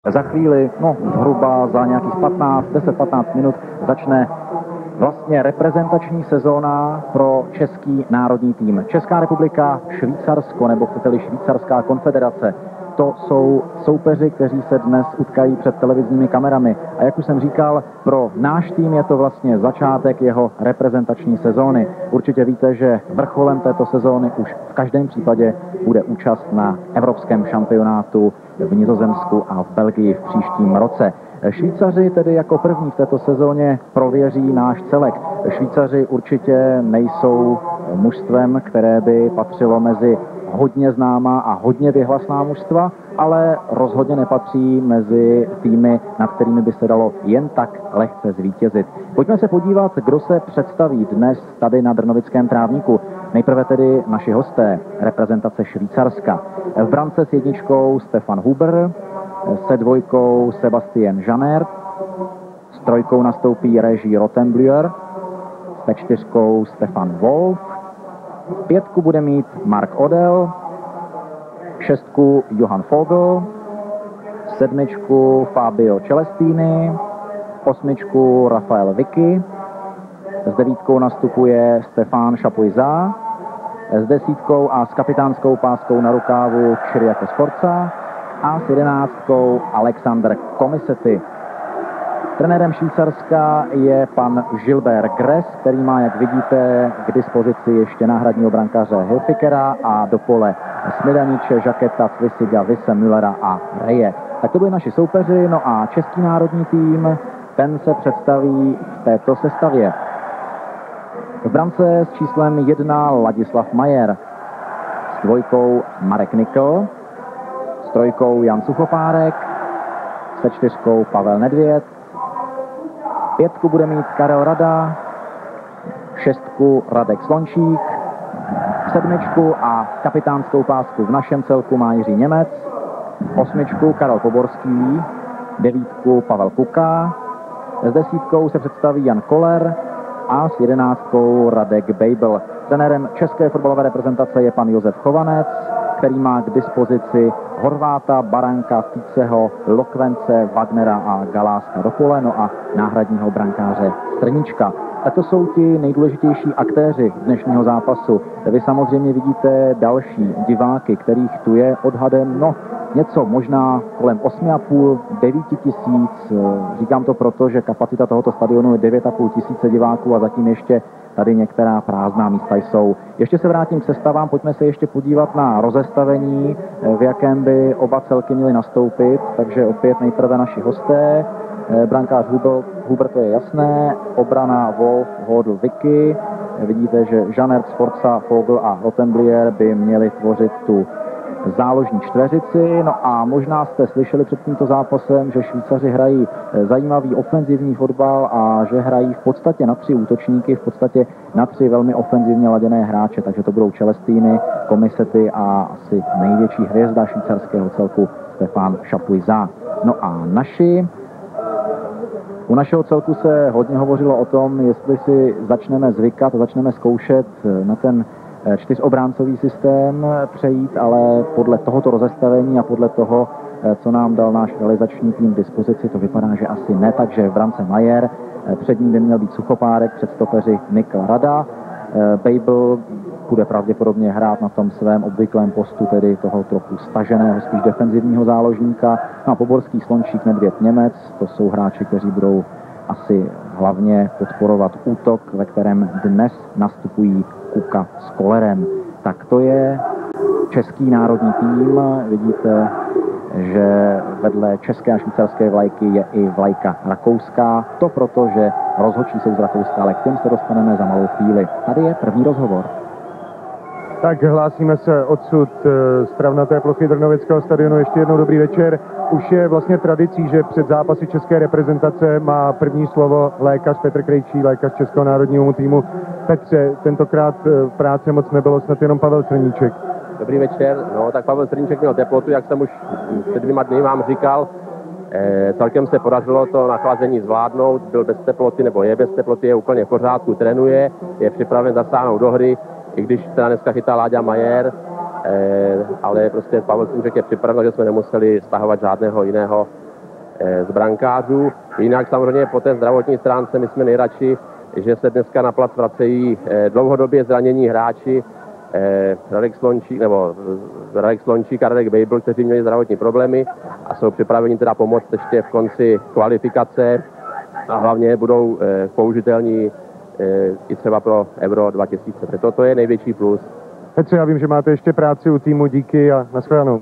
Za chvíli, zhruba za nějakých 10-15 minut začne vlastně reprezentační sezóna pro český národní tým. Česká republika, Švýcarsko, nebo chcete-li Švýcarská konfederace. To jsou soupeři, kteří se dnes utkají před televizními kamerami. A jak už jsem říkal, pro náš tým je to vlastně začátek jeho reprezentační sezóny. Určitě víte, že vrcholem této sezóny už v každém případě bude účast na evropském šampionátu v Nizozemsku a v Belgii v příštím roce. Švýcaři tedy jako první v této sezóně prověří náš celek. Švýcaři určitě nejsou mužstvem, které by patřilo mezi hodně známá a hodně vyhlasná mužstva, ale rozhodně nepatří mezi týmy, nad kterými by se dalo jen tak lehce zvítězit. Pojďme se podívat, kdo se představí dnes tady na Drnovickém trávníku. Nejprve tedy naši hosté, reprezentace Švýcarska. V brance s jedničkou Stefan Huber, se dvojkou Sebastien Janert, s trojkou nastoupí Regis Rottemblüher, se čtyřkou Stefan Wolf, pětku bude mít Mark Odell, šestku Johan Vogel, sedmičku Fabio Celestini, osmičku Rafael Vicky, s devítkou nastupuje Stefan Chapuisat, s desítkou a s kapitánskou páskou na rukávu Kyriakos Sforza a s 11 Alexander Komisety. Trenérem Švýcarska je pan Gilbert Gress, který má, jak vidíte, k dispozici ještě náhradního brankáře Hilfikera a do pole Smilaniče, Žaketa, Cvisiga, Vise, Müllera a Reje. Tak to byli naši soupeři, no a český národní tým, ten se představí v této sestavě. V brance s číslem 1 Ladislav Majer, s dvojkou Marek Nikl, s trojkou Jan Suchopárek, se čtyřkou Pavel Nedvěd, pětku bude mít Karel Rada, šestku Radek Slončík, sedmičku a kapitánskou pásku v našem celku má Jiří Němec, osmičku Karel Poborský, devítku Pavel Kuka, s desítkou se představí Jan Koller a s 11 Radek Bejbl. Trenérem české fotbalové reprezentace je pan Josef Chovanec, který má k dispozici Horváta, Baranka, Ficeho, Lokvence, Wagnera a Galáska do pole, no a náhradního brankáře Strníčka. Tak to jsou ti nejdůležitější aktéři dnešního zápasu. Vy samozřejmě vidíte další diváky, kterých tu je odhadem něco možná kolem 8,5-9 tisíc. Říkám to proto, že kapacita tohoto stadionu je 9,5 tisíce diváků a zatím ještě tady některá prázdná místa jsou. Ještě se vrátím k sestavám, pojďme se ještě podívat na rozestavení, v jakém by oba celky měly nastoupit. Takže opět nejprve naši hosté. Brankář Huber, to je jasné, obrana Wolf, Hodl, Vicky. Vidíte, že Janert, Sforza, Vogel a Rottemblüher by měli tvořit tu záložní čtveřici. No a možná jste slyšeli před tímto zápasem, že Švýcaři hrají zajímavý ofenzivní fotbal a že hrají v podstatě na 3 útočníky, v podstatě na 3 velmi ofenzivně laděné hráče, takže to budou Celestini, Komisety a asi největší hvězda švýcarského celku Stefan Chapuisat. No a u našeho celku se hodně hovořilo o tom, jestli si začneme zvykat a začneme zkoušet na ten 4obráncový systém přejít, ale podle tohoto rozestavení a podle toho, co nám dal náš realizační tým k dispozici, to vypadá, že asi ne, takže v brance Majer, před ním by měl být Suchopárek, před stopeři Nikl, Rada, Bejbl bude pravděpodobně hrát na tom svém obvyklém postu, tedy toho trochu staženého, spíš defenzivního záložníka. No a Poborský, Slončík, Nedvěd, Němec, to jsou hráči, kteří budou asi hlavně podporovat útok, ve kterém dnes nastupují Kuka s Kollerem. Tak to je český národní tým. Vidíte, že vedle české a švýcarské vlajky je i vlajka rakouská. To proto, že rozhodčí jsou z Rakouska, ale k těm se dostaneme za malou chvíli. Tady je první rozhovor. Tak hlásíme se odsud z travnaté plochy Drnovického stadionu. Ještě jednou dobrý večer. Už je vlastně tradicí, že před zápasy české reprezentace má první slovo lékař Petr Krejčí, lékař českého národního týmu. Petře, tentokrát práce moc nebylo, snad jenom Pavel Strníček. Dobrý večer. No, tak Pavel Strníček měl teplotu, jak jsem už před 2 dny vám říkal. Celkem se podařilo to nachlazení zvládnout, byl bez teploty, nebo je bez teploty, je úplně v pořádku, trénuje, je připraven zasáhnout do hry, i když teda dneska chytá Láďa Majer, ale prostě Pavel Strníček je připraven, že jsme nemuseli stahovat žádného jiného z brankářů. Jinak samozřejmě po té zdravotní stránce my jsme nejradši, že se dneska na plac vracejí dlouhodobě zranění hráči, Radek Slončík a Radek Bejbl, kteří měli zdravotní problémy a jsou připraveni teda pomoct ještě v konci kvalifikace a hlavně budou použitelní i třeba pro Euro 2000. Toto je největší plus. Petře, já vím, že máte ještě práci u týmu, díky a nashledanou.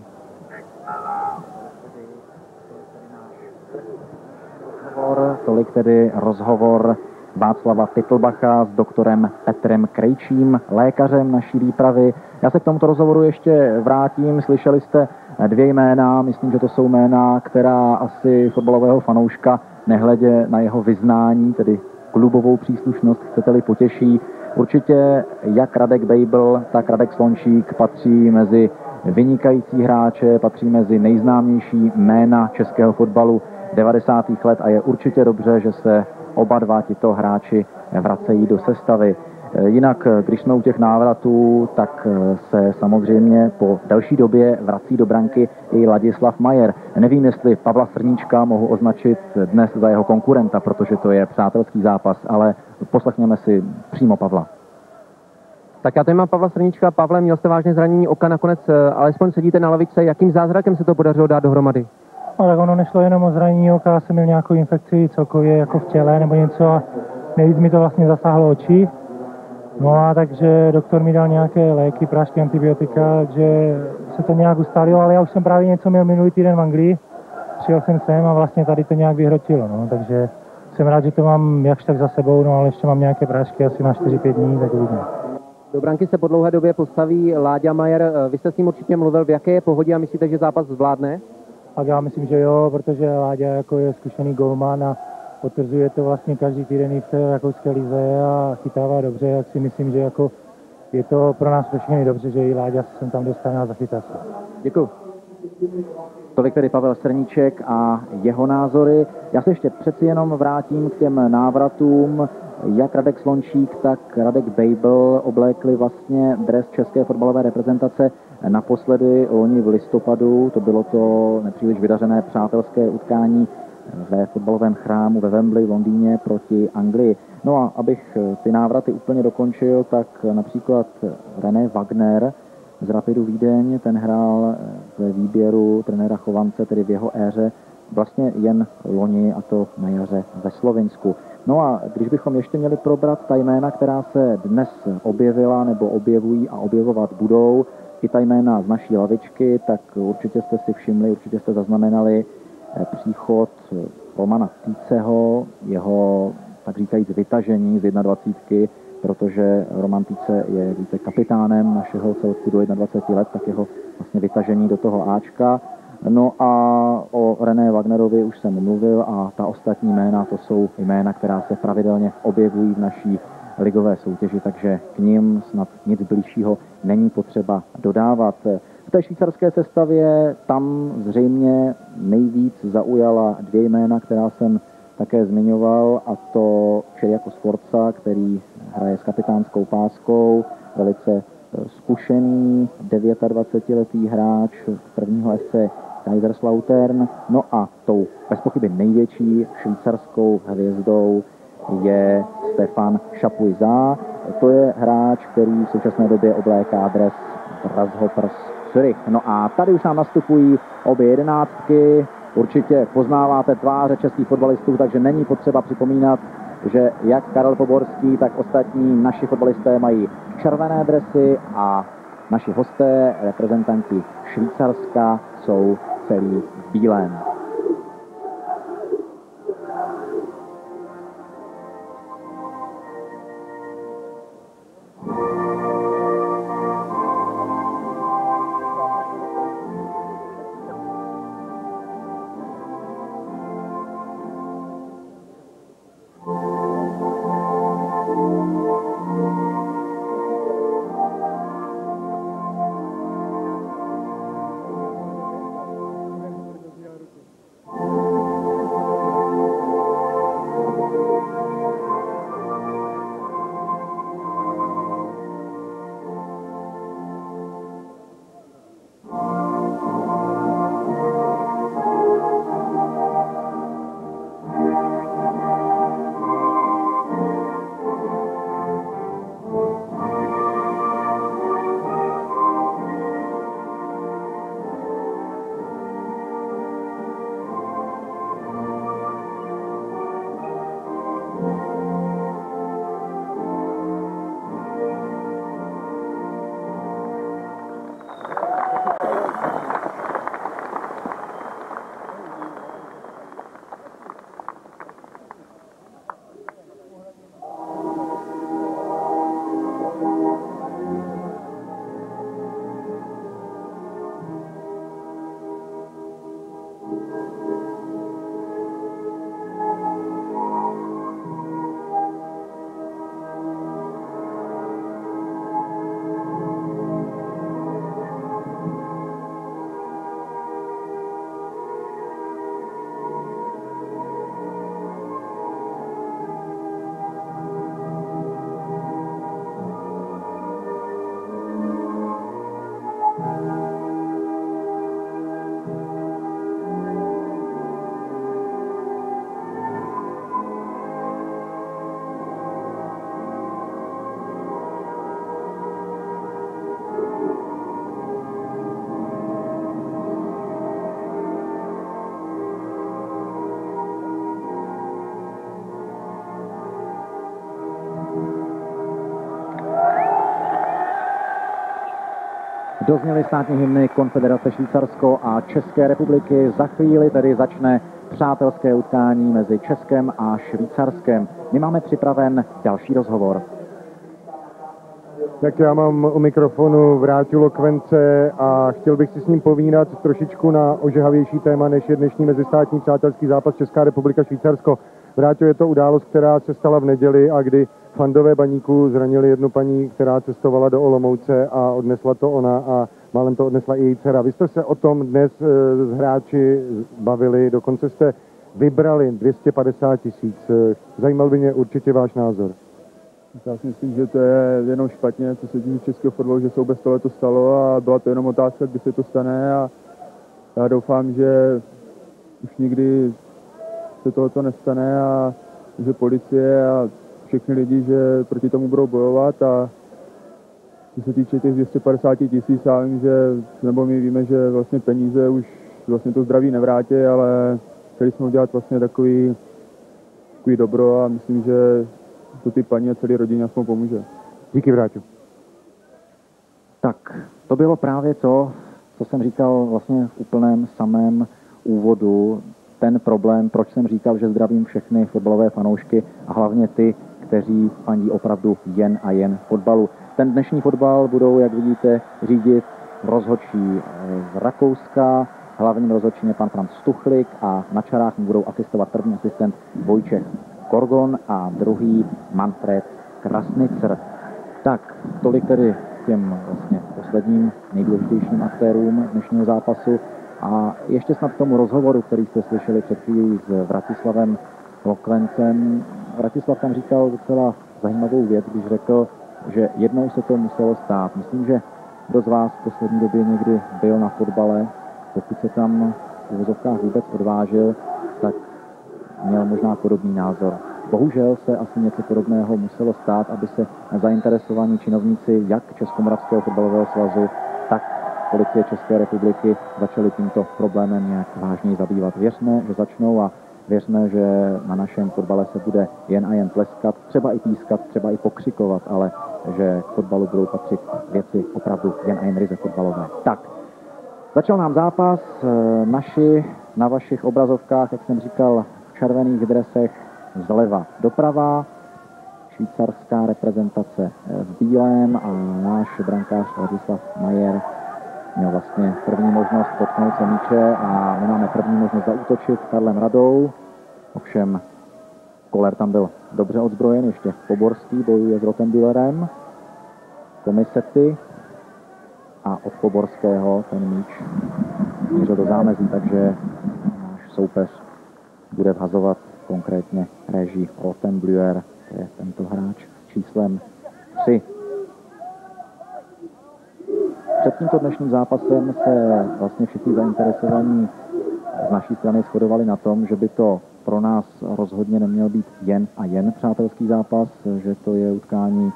Tolik tedy rozhovor Václava Titlbacha s doktorem Petrem Krejčím, lékařem naší výpravy. Já se k tomuto rozhovoru ještě vrátím. Slyšeli jste dvě jména, myslím, že to jsou jména, která asi fotbalového fanouška nehledě na jeho vyznání, tedy klubovou příslušnost, chcete-li, potěší. Určitě jak Radek Bejbl, tak Radek Slončík patří mezi vynikající hráče, patří mezi nejznámější jména českého fotbalu 90. let a je určitě dobře, že se oba dva tito hráči vracejí do sestavy. Jinak, když jsme u těch návratů, tak se samozřejmě po delší době vrací do branky i Ladislav Majer. Nevím, jestli Pavla Srníčka mohu označit dnes za jeho konkurenta, protože to je přátelský zápas, ale poslechněme si přímo Pavla. Tak já tady mám Pavla Srníčka. Pavle, měl jste vážné zranění oka, nakonec alespoň sedíte na lavičce. Jakým zázrakem se to podařilo dát dohromady? No, tak ono nešlo jenom o zranění oka, já jsem měl nějakou infekci celkově jako v těle nebo něco a nejvíc mi to vlastně zasáhlo oči. No a takže doktor mi dal nějaké léky, prášky, antibiotika, takže se to nějak ustálilo, ale já už jsem právě něco měl minulý týden v Anglii. Přijel jsem sem a vlastně tady to nějak vyhrotilo, no, takže jsem rád, že to mám jakž tak za sebou, no ale ještě mám nějaké prášky asi na 4-5 dní, tak uvidíme. Do branky se po dlouhé době postaví Láďa Majer. Vy jste s ním určitě mluvil, v jaké je pohodě a myslíte, že zápas zvládne? Tak já myslím, že jo, protože Láďa jako je zkušený golman a potvrzuje to vlastně každý týden i v té rakouské lize a chytává dobře, jak si myslím, že jako je to pro nás všechny dobře, že i Láďa se sem tam dostane a zachytá se. Děkuji. Tolik tedy Pavel Srníček a jeho názory. Já se ještě přeci jenom vrátím k těm návratům. Jak Radek Slončík, tak Radek Bejbl oblékli vlastně dres české fotbalové reprezentace naposledy loni v listopadu. To bylo to nepříliš vydařené přátelské utkání ve fotbalovém chrámu ve Wembley v Londýně proti Anglii. No a abych ty návraty úplně dokončil, tak například René Wagner z Rapidu Vídeň, ten hrál ve výběru trenéra Chovance, tedy v jeho éře, vlastně jen loni, a to na jaře ve Slovinsku. No a když bychom ještě měli probrat ta jména, která se dnes objevila nebo objevují a objevovat budou, i ta jména z naší lavičky, tak určitě jste si všimli, určitě jste zaznamenali příchod Romana Týceho, jeho, tak říkajíc, vytažení z 21, protože Roman Týce je více kapitánem našeho celku do 21 let, tak jeho vlastně vytažení do toho Ačka. No a o René Wagnerovi už jsem mluvil a ta ostatní jména, to jsou jména, která se pravidelně objevují v naší ligové soutěži, takže k ním snad nic bližšího není potřeba dodávat. V té švýcarské sestavě tam zřejmě nejvíc zaujala dvě jména, která jsem také zmiňoval, a to Kyriakos Sforza, který hraje s kapitánskou páskou, velice zkušený 29letý hráč prvního FC Kaiserslautern. No a tou bezpochyby největší švýcarskou hvězdou je Stefan Chapuisat. To je hráč, který v současné době obléká dres Grasshoppers Zürich. No a tady už nám nastupují obě jedenáctky. Určitě poznáváte tváře českých fotbalistů, takže není potřeba připomínat, že jak Karel Poborský, tak ostatní naši fotbalisté mají červené dresy a naši hosté, reprezentanti Švýcarska, jsou celý v bílém. Dozněly státní hymny Konfederace Švýcarsko a České republiky. Za chvíli tedy začne přátelské utkání mezi Českem a Švýcarskem. My máme připraven další rozhovor. Tak já mám u mikrofonu Vráťu Lokvence a chtěl bych si s ním povídat trošičku na ožehavější téma, než je dnešní mezistátní přátelský zápas Česká republika Švýcarsko. Vráťo, je to událost, která se stala v neděli a kdy fandové Baníku zranili jednu paní, která cestovala do Olomouce a odnesla to ona a málem to odnesla i její dcera. Vy jste se o tom dnes s hráči bavili, dokonce jste vybrali 250 000. Zajímal by mě určitě váš názor. Já si myslím, že to je jenom špatně, co se týče českého fotbalu, že se vůbec tohle to stalo a byla to jenom otázka, kdy se to stane a já doufám, že už nikdy se tohleto nestane a že policie a všechny lidi, že proti tomu budou bojovat a co se týče těch 250 000, já vím, že, nebo my víme, že vlastně peníze už vlastně to zdraví nevrátí, ale chtěli jsme udělat vlastně takový dobro a myslím, že to ty paní a celé rodině aspoň pomůže. Díky, Vráťu. Tak, to bylo právě to, co jsem říkal vlastně v úplném samém úvodu. Ten problém, proč jsem říkal, že zdravím všechny fotbalové fanoušky a hlavně ty, kteří fandí opravdu jen a jen fotbalu. Ten dnešní fotbal budou, jak vidíte, řídit rozhodčí z Rakouska, hlavním rozhodčím je pan Franz Stuchlik a na čarách mu budou asistovat první asistent Vojtěch Korgon a druhý Manfred Krasnicer. Tak, tolik tedy těm vlastně posledním nejdůležitějším aktérům dnešního zápasu. A ještě snad k tomu rozhovoru, který jste slyšeli před chvílí s Vratislavem Lokvencem. Vratislav tam říkal docela zajímavou věc, když řekl, že jednou se to muselo stát. Myslím, že kdo z vás v poslední době někdy byl na fotbale, pokud se tam v uvozovkách vůbec odvážil, tak měl možná podobný názor. Bohužel se asi něco podobného muselo stát, aby se zainteresovaní činovníci jak Českomoravského fotbalového svazu, tak policie České republiky začali tímto problémem nějak vážněji zabývat. Věřme, že začnou a věřme, že na našem fotbale se bude jen a jen tleskat, třeba i pískat, třeba i pokřikovat, ale že k fotbalu budou patřit věci opravdu jen a jen ryze fotbalové. Tak, začal nám zápas, naši na vašich obrazovkách, jak jsem říkal, v červených dresech zleva doprava, švýcarská reprezentace v bílém a náš brankář Ladislav Majer měl vlastně první možnost dotknout se míče a my máme první možnost zaútočit Karlem Radou. Ovšem Koller tam byl dobře odzbrojen, ještě Poborský bojuje s Rottenbüllerem. Komisety a od Poborského ten míč mířil do zámezí, takže náš soupeř bude vhazovat konkrétně Reží Rottenbüller, to je tento hráč s číslem 3. Před tímto dnešním zápasem se vlastně všichni zainteresovaní z naší strany shodovali na tom, že by to pro nás rozhodně neměl být jen a jen přátelský zápas, že to je utkání,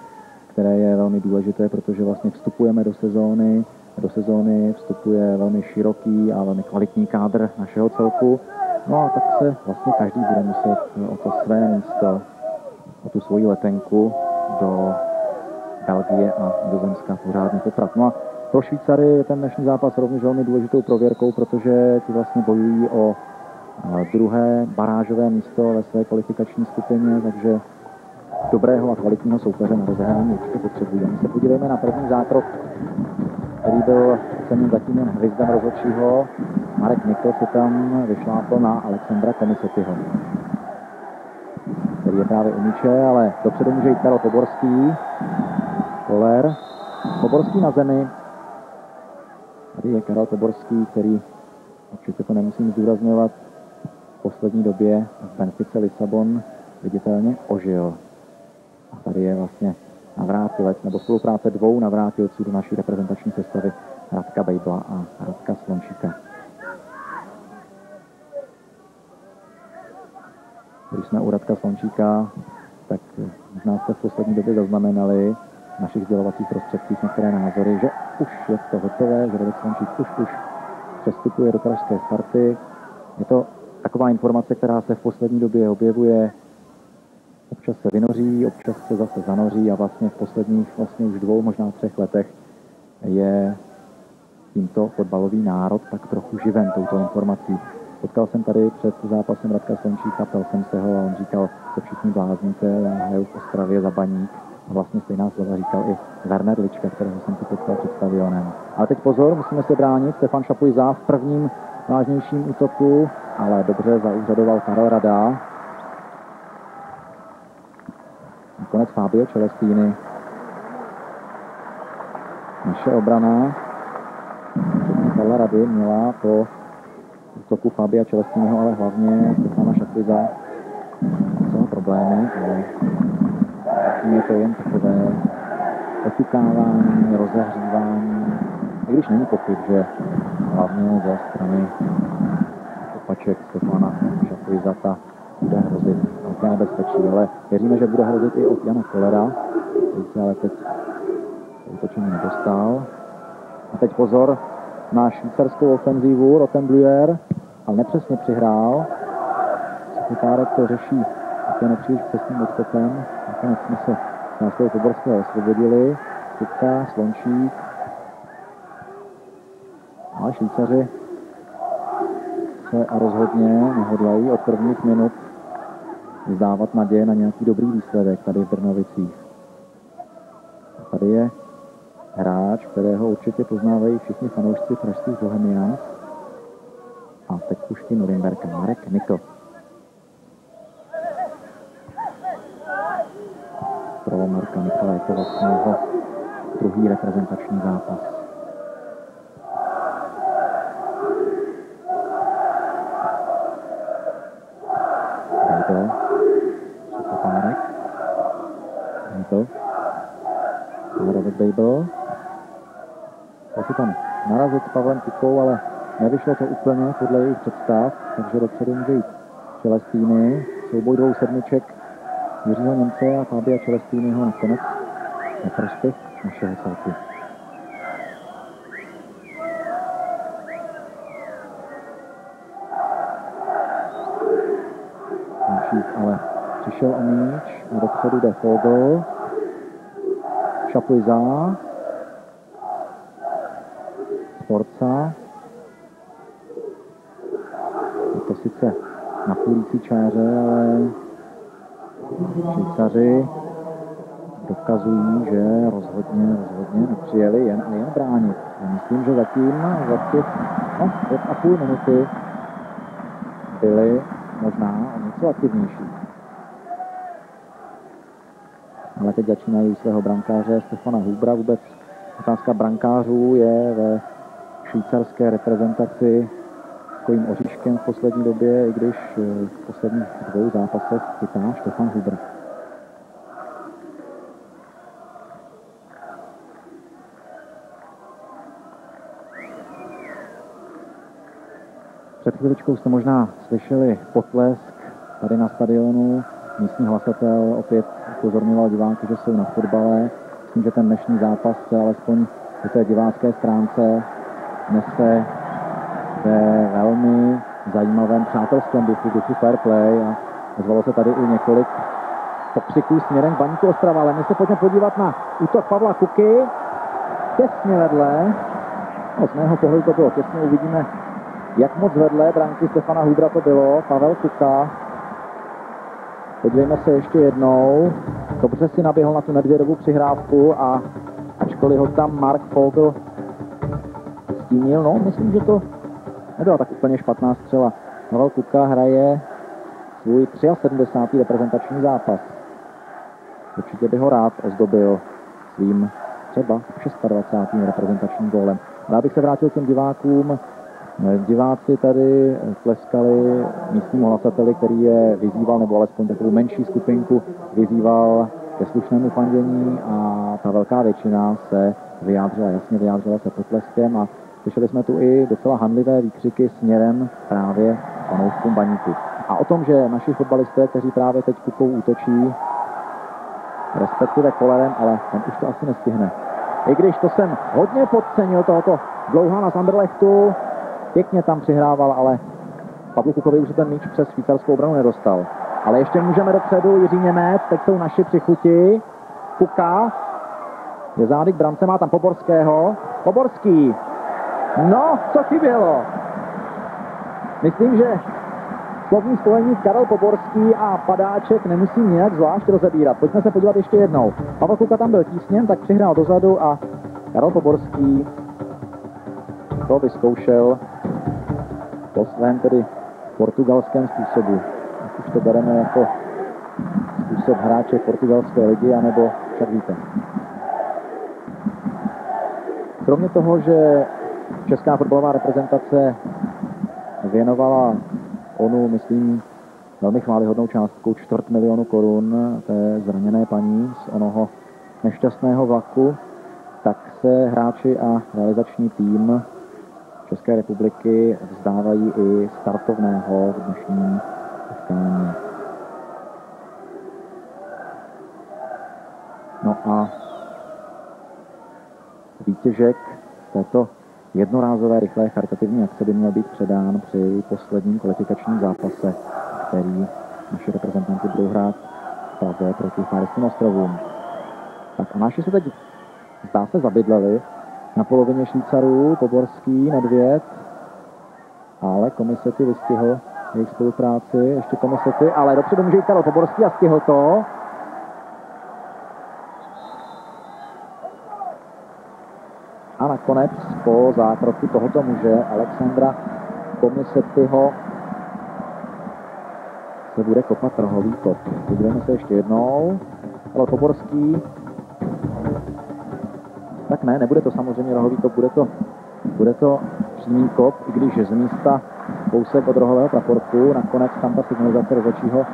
které je velmi důležité, protože vlastně vstupujeme do sezóny vstupuje velmi široký a velmi kvalitní kádr našeho celku. No a tak se vlastně každý bude muset o to své místo, o tu svoji letenku do Belgie a Nizozemska pořádně poprat. No a pro Švýcary je ten dnešní zápas rovněž velmi důležitou prověrkou, protože ti vlastně bojují o druhé barážové místo ve své kvalifikační skupině, takže dobrého a kvalitního soupeře na rozehrání určitě potřebují. My se podívejme na první zákrok, který byl oceněn zatím jen hvězdem rozhodčího. Marek Nikl se tam vyšlápl na Alexandra Komisetyho, který je právě u míče, ale dopředu může jít Karel Poborský. Koller. Poborský na zemi. Tady je Karel Poborský, který, určitě to nemusím zdůrazňovat, v poslední době v Benfice Lisabon viditelně ožil. A tady je vlastně navrátilec, nebo spolupráce dvou navrátilců do naší reprezentační sestavy, Radka Bejbla a Radka Slončíka. Když jsme u Radka Slončíka, tak možná jste v poslední době zaznamenali v našich sdělovacích prostředcích některé názory, že už je to hotové, že Radek Slončík už přestupuje do pražské Sparty. Je to taková informace, která se v poslední době objevuje. Občas se vynoří, občas se zase zanoří a vlastně v posledních už 2, možná 3 letech je tímto fotbalový národ tak trochu živen touto informací. Potkal jsem tady před zápasem Radka Slončíka, ptal jsem se ho a on říkal, se všichni blázníte, já hraju v Ostravě za Baník. Vlastně stejná slova říkal i Werner Lička, kterého jsem si potkal před stadionem. Ale teď pozor, musíme se bránit. Stefan Šapuiza v prvním vážnějším útoku, ale dobře zaúřadoval Karel Rada. Nakonec Fabio Celestini. Naše obrana Karla Rady měla po útoku Fabia Celestiniho, ale hlavně Stefana Šapuiza celé problémy, ale je to jen takové oťukávání, rozehřívání, i když není pochyb, že hlavně ze strany kopaček Stefana Šapuizata bude hrozit velké nebezpečí, ale věříme, že bude hrozit i od Jana Kollera, který se ale teď útočení nedostal. A teď pozor na švýcarskou ofenzívu, Rottenblüher, ale nepřesně přihrál. Sekretárek to řeší také nepříliš přesným odskokem. Nakonec jsme se Nástoj Poborského osvobodili. Kupka, Slončík. Ale Švýcaři se rozhodně nehodlají od prvních minut vzdávat naděje na nějaký dobrý výsledek tady v Brnovicích. A tady je hráč, kterého určitě poznávají všichni fanoušci pražských Bohemians. A teď Pušky Norimberka, Marek Nikl. Pro Marka Nikla je to vlastně jeho druhý reprezentační zápas. Bejbl, Sukopárek, Bejbl, Robert Bejbl. Chtěl si tam narazit s Pavlem Kukou, ale nevyšlo to úplně podle jejich představ, takže dopředu může jít Celestini, souboj dvou sedmiček Jiřího Němce a Fabia Celestiniho nakonec na prospěch našeho celku. Slončík ale přišel o míč a dopředu jde Fogl, Šapuiza, Sporca. Je to sice na půlící čáře, ale Švýcaři dokazují, že rozhodně nepřijeli jen a jen bránit. Já myslím, že zatím za těch 2,5 minuty byli možná o něco aktivnější. Ale teď začínají svého brankáře Stefana Hubra. Vůbec otázka brankářů je ve švýcarské reprezentaci takovým oříškem v poslední době, i když v posledních 2 zápasech chytá Stefan Huber. Před chviličkou jste možná slyšeli potlesk tady na stadionu. Místní hlasatel opět upozorňoval diváky, že jsou na fotbale. Myslím, že ten dnešní zápas se alespoň po té divácké stránce nese ve velmi zajímavém přátelském duchu fair play a ozvalo se tady i několik pokřiků směrem k Baníku Ostrava, ale my se pojďme podívat na útok Pavla Kuky. Těsně vedle, no z mého pohledu to bylo těsně, uvidíme, jak moc vedle branky Stefana Hubra to bylo. Pavel Kuka, podívejme se ještě jednou, dobře si naběhl na tu Nedvědovu přihrávku a ačkoliv ho tam Mark Fogl stínil, no myslím, že to nebyla tak úplně špatná střela. Pavel Kuka hraje svůj 73. reprezentační zápas. Určitě by ho rád ozdobil svým třeba 26. reprezentačním gólem. Ale abych se vrátil k těm divákům, diváci tady tleskali místnímu hlasateli, který je vyzýval, nebo alespoň takovou menší skupinku vyzýval ke slušnému fandění a ta velká většina se vyjádřila, jasně vyjádřila se potleskem a slyšeli jsme tu i docela hanlivé výkřiky směrem právě fanouškům Baníku. A o tom, že naši fotbalisté, kteří právě teď Kukou útočí, respektive Kollerem, ale ten už to asi nestihne. I když to jsem hodně podcenil tohoto Dlouhana z Anderlechtu, pěkně tam přihrával, ale Pavlu Kukovi už ten míč přes švýcarskou obranu nedostal. Ale ještě můžeme dopředu, Jiří Němec, teď jsou naši při chuti. Kuka je zády k brance, má tam Poborského. Poborský No, co chybělo? Myslím, že slovní spojení Karel Poborský a Padáček nemusím nějak zvlášť rozebírat. Pojďme se podívat ještě jednou. Pavel Kuka tam byl tísněn, tak přihrál dozadu a Karel Poborský to vyzkoušel po svém tedy portugalském způsobu. Už to bereme jako způsob hráče portugalské ligy, anebo však víte. Kromě toho, že česká fotbalová reprezentace věnovala onu, myslím, velmi chvályhodnou částku 250 000 korun té zraněné paní z onoho nešťastného vlaku, tak se hráči a realizační tým České republiky vzdávají i startovného v dnešním utkání. No a výtěžek této jednorázové rychlé charitativní akce by měl být předán při posledním kvalifikačním zápase, který naši reprezentanti budou hrát v Praze proti Faerským ostrovům. Tak a naši se teď zdá se zabydleli na polovině Švýcarů, Poborský, Nedvěd, ale Komisety vystihl jejich spolupráci, ještě Komisety, ale dopředu může jít Karel Poborský a stihl to. A nakonec po zákroku tohoto muže Alexandra Komisetyho se bude kopat rohový kop. Podívejme se ještě jednou. Ale Poborský. Tak ne, nebude to samozřejmě rohový kop, bude to přímý kop, i když z místa kousek od rohového praporku. Nakonec tam ta signalizace rozhodčího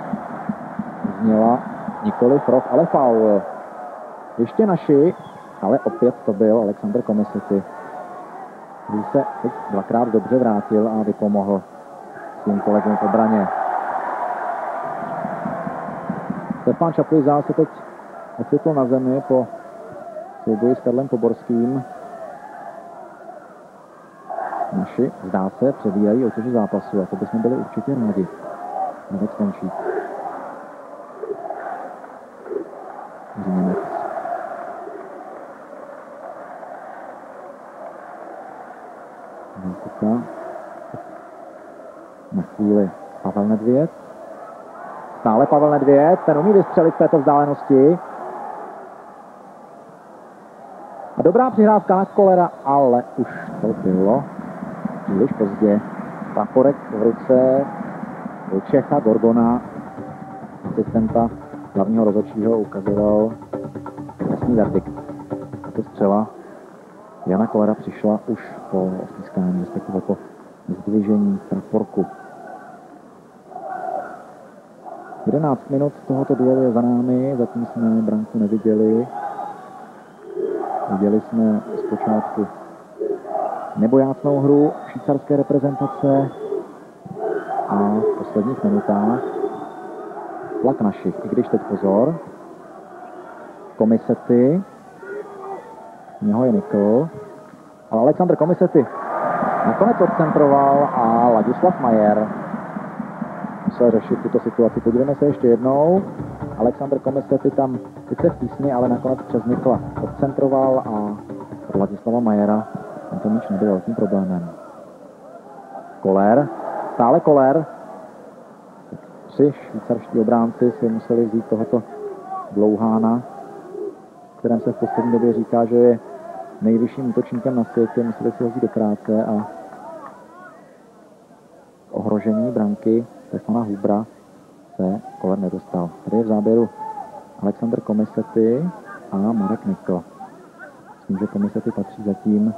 zněla nikoliv roh, ale faul. Ještě naši, ale opět to byl Alexander Komisety, který se teď dvakrát dobře vrátil a vypomohl svým kolegům v obraně. Stefan Čaplizá se teď ocitl na zemi po souboji s Karlem Poborským. Naši, zdá se, přebírají otěže zápasu a to bychom byli určitě rádi. Nevěc končí. Němec. Kuka. Na chvíli Pavel Nedvěd. Stále Pavel Nedvěd, ten umí vystřelit v této vzdálenosti. A dobrá přihrávka na Kolera, ale už to bylo příliš pozdě. Praporek v ruce Čecha Gorgona, asistenta hlavního rozhodčího, ukazoval jasný verdikt. Tato střela Jana Kolera přišla už po ostiskání, respektive po zdvižení praporku. 11 minut tohoto duelu je za námi, zatím jsme branku neviděli. Viděli jsme zpočátku nebojácnou hru švýcarské reprezentace a v posledních minutách tlak našich, i když teď pozor. Komisety, něho je Nikl, ale Alexander Komisety nakonec odcentroval a Ladislav Majer musel řešit tuto situaci. Podívejme se ještě jednou. Alexander Komisety tam sice v tísni, ale nakonec přes Nikla odcentroval a pro Ladislava Majera tento míč nebyl velkým problémem. Koller, stále Koller. 3 švýcarští obránci si museli vzít tohoto Dlouhána, kterém se v poslední době říká, že je nejvyšším útočníkem na světě, museli si ho vzít do práce a ohrožení branky Stefana Hubra se Koller nedostal. Tady je v záběru Alexander Komisety a Marek Nikl. Myslím, že Komisety patří zatím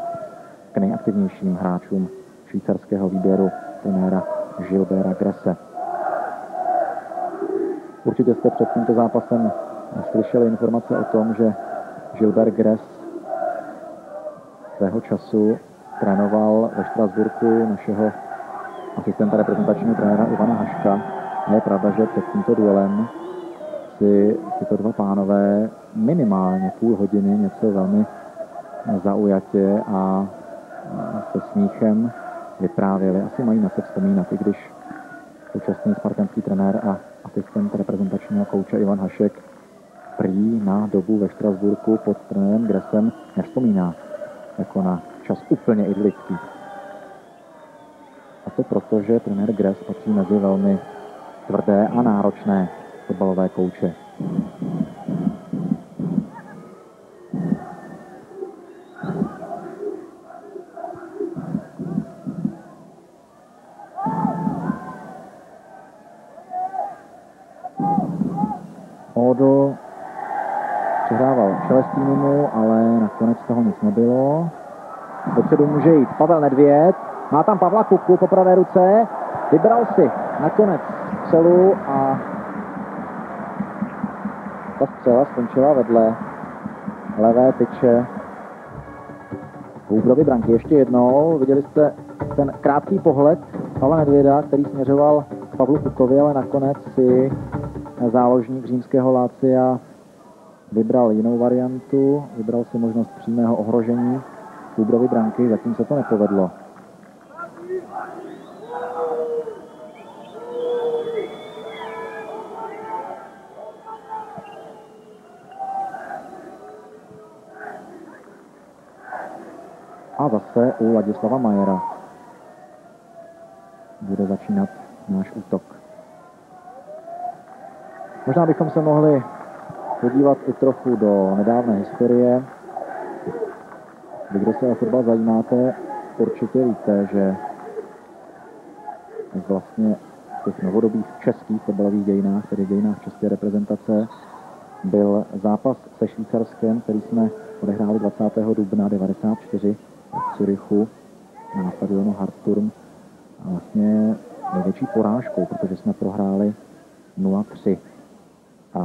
k nejaktivnějším hráčům švýcarského výběru trenéra Gilberta Gresse. Určitě jste před tímto zápasem slyšeli informace o tom, že Gilbert Gress svého času trénoval ve Štrasburku našeho asistenta reprezentačního trenéra Ivana Haška. A je pravda, že před tímto duelem si tyto dva pánové minimálně půl hodiny něco velmi zaujatě a se smíchem vyprávěli. Asi mají na se vzpomínat, i když současný spartanský trenér a asistent reprezentačního kouče Ivan Hašek prý na dobu ve Štrasburku pod trenérem Gressem nevzpomíná jako na občas úplně idylický. A to proto, že trenér Gress patří mezi velmi tvrdé a náročné fotbalové kouče. Odl přihrával Šelestýnimu, ale nakonec toho nic nebylo. Dopředu může jít Pavel Nedvěd. Má tam Pavla Kuku po pravé ruce. Vybral si nakonec střelu a ta střela skončila vedle levé tyče Bůbrovy branky. Ještě jednou viděli jste ten krátký pohled Pavla Nedvěda, který směřoval k Pavlu Kukovi, ale nakonec si záložník římského Lácia vybral jinou variantu, vybral si možnost přímého ohrožení Bůbrovy branky, zatím se to nepovedlo. A zase u Ladislava Majera bude začínat náš útok. Možná bychom se mohli podívat i trochu do nedávné historie. Vy, kdo se o fotbal zajímáte, určitě víte, že vlastně v těch novodobých českých fotbalových dějinách, tedy dějinách české reprezentace, byl zápas se Švýcarskem, který jsme odehráli 20. dubna 1994 v Curychu na stadionu Hartturm. A vlastně největší porážkou, protože jsme prohráli 0-3. A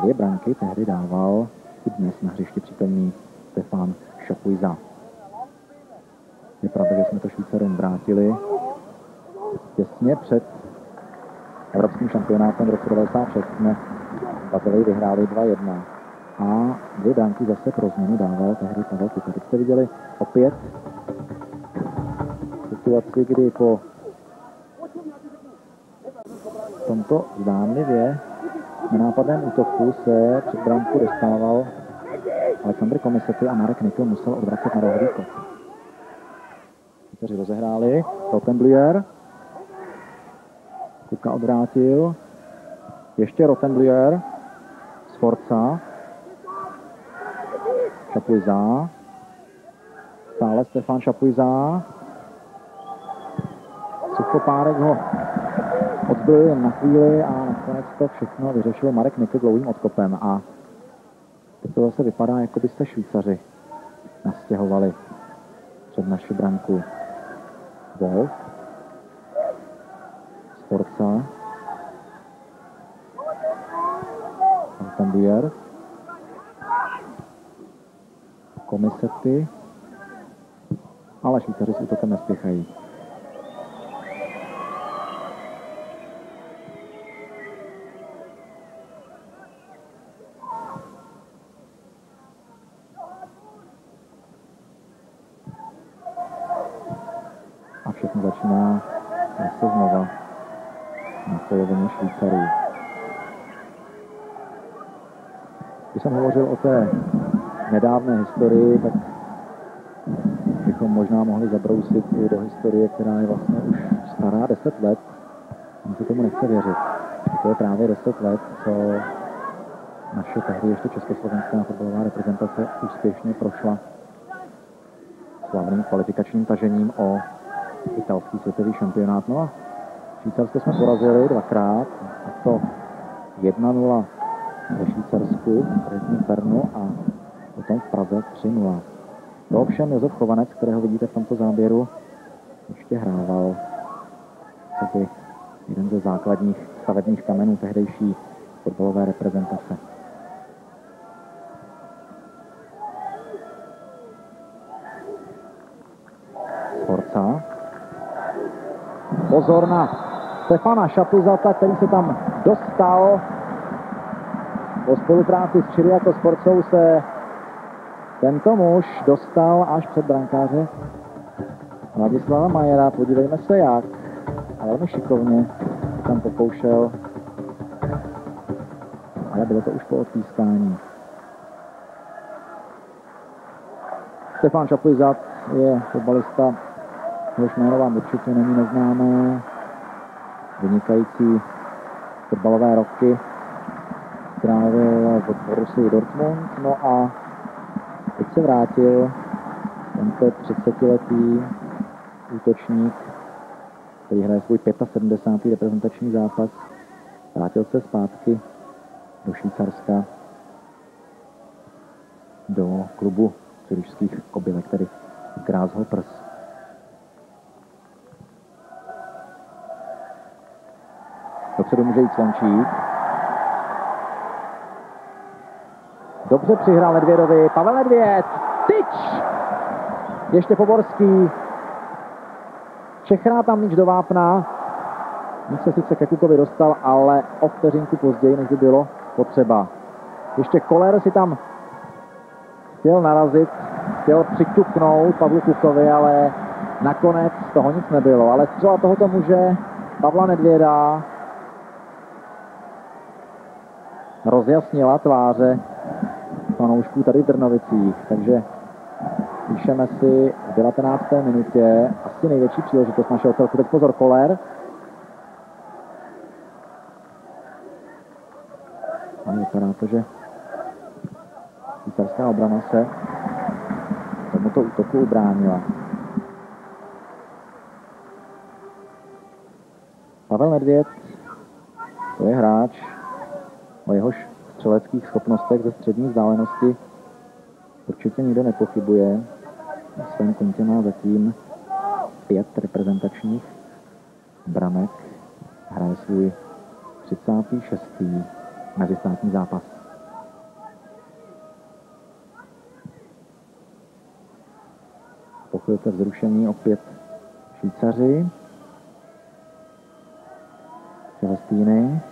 2 branky tehdy dával i dnes na hřišti přítomný Stefan Chapuisat. Je pravda, že jsme to Švýcarům vrátili těsně před evropským šampionátem v roce 1996. Jsme Bazileji vyhráli 2-1. A 2 branky zase pro změnu dával tehdy Pavel Kuka. Teď jste viděli opět situaci, kdy po tomto zdánlivě nenápadném útoku se před branku dostával Aleksandr Komisety a Marek Nikl musel odvracet na rohový kot. Kteří rozehráli, Rottenblier, Kuka odvrátil, ještě Rottenblier, Sforza, Chapuisat, stále Stefan Chapuisat, Suchopárek ho odbyl jen na chvíli a nakonec to všechno vyřešil Marek Nikl dlouhým odkopem. A teď to zase vypadá, jako by se Švýcaři nastěhovali před naši branku. Wolf, Sforza, Rottenblier, Komisety, ale Švýcaři s útokem nespěchají. A všechno začíná zase znova na polovině Švýcarů. Když jsem hovořil o té nedávné historii, tak bychom možná mohli zabrousit i do historie, která je vlastně už stará 10 let. Mně se tomu nechce věřit. To je právě 10 let, co naše tehdy ještě československá fotbalová reprezentace úspěšně prošla slavným kvalifikačním tažením o italský světový šampionát. No a Švýcarsko jsme porazili 2krát, a to 1-0 ve Švýcarsku, v Bernu a potom v Praze 3-0. To ovšem Josef Chovanec, kterého vidíte v tomto záběru, ještě hrával co by jeden ze základních stavebních kamenů tehdejší fotbalové reprezentace. Sforza. Pozor na Stefana Chapuisata, který se tam dostal. Po spolupráci s Chiriaco Sforzou se tento muž dostal až před brankáře Ladislava Majera. Podívejme se jak. A velmi šikovně se tam pokoušel. Ale bylo to už po odpískání. Stefan Chapuisat je fotbalista, jehož jméno vám určitě není neznámé. Vynikající fotbalové roky strávil v Borussii Dortmund, no a teď se vrátil tento 30letý útočník, který hraje svůj 75. reprezentační zápas. Vrátil se zpátky do Švýcarska, do klubu curišských kobylek, tedy Grasshoppers. Dopředu může jít Slončík. Dobře přihrál Nedvědovi. Pavel Nedvěd. Tyč! Ještě Poborský. Čechrá tam míč do vápna. Míč se sice ke Kukovi dostal, ale o vteřinku později, než by bylo potřeba. Ještě Koller si tam chtěl narazit, chtěl přiťuknout Pavlu Kukovi, ale nakonec z toho nic nebylo. Ale třeba tohoto muže Pavla Nedvěda rozjasnila tváře fanoušků tady v Drnovicích, takže píšeme si v 19. minutě asi největší příležitost našeho celku. Teď pozor, Koller. A vypadá to, že švýcarská obrana se tomuto útoku ubránila. Pavel Nedvěd, to je hráč, o jehož střeleckých schopnostech ze střední vzdálenosti určitě nikdo nepochybuje. Na svém kontě má zatím 5 reprezentačních branek. Hraje svůj 36. mezistátní zápas. Po chvilce vzrušení opět Švýcaři. Celestýny.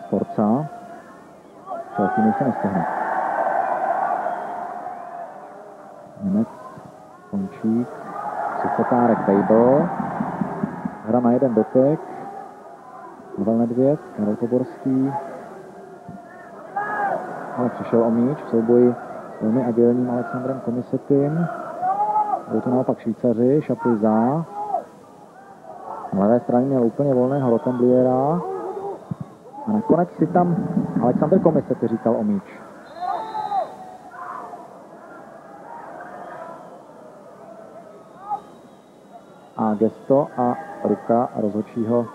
Sforza. Celestýny se nestihne. Němec, Končík, Suchotárek, Bejbl. Hra na jeden dotek. Pavel Nedvěd, Karel Poborský. Ale přišel o míč v souboji s velmi agilním Alexandrem Komisetým. Byl to naopak Švýcaři, Šapuza. Na levé straně měl úplně volného Rottenbliera. A nakonec si tam Alexandr Komisety říkal o míč. A gesto a ruka rozhodčího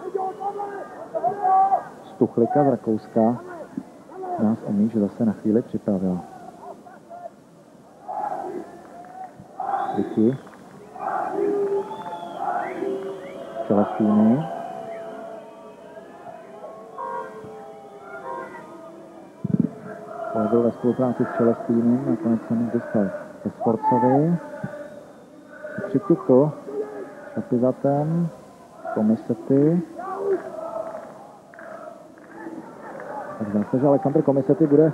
Stuchlika z Rakouska nás o míč zase na chvíli připravila. Vicky. Celestýny. Byl ve spolupráci s Celestýnem, nakonec se mi dostal ke Sforcovi. Přitukl Šapizatem, Komisety. Tak zase, že Alexandr Komisety bude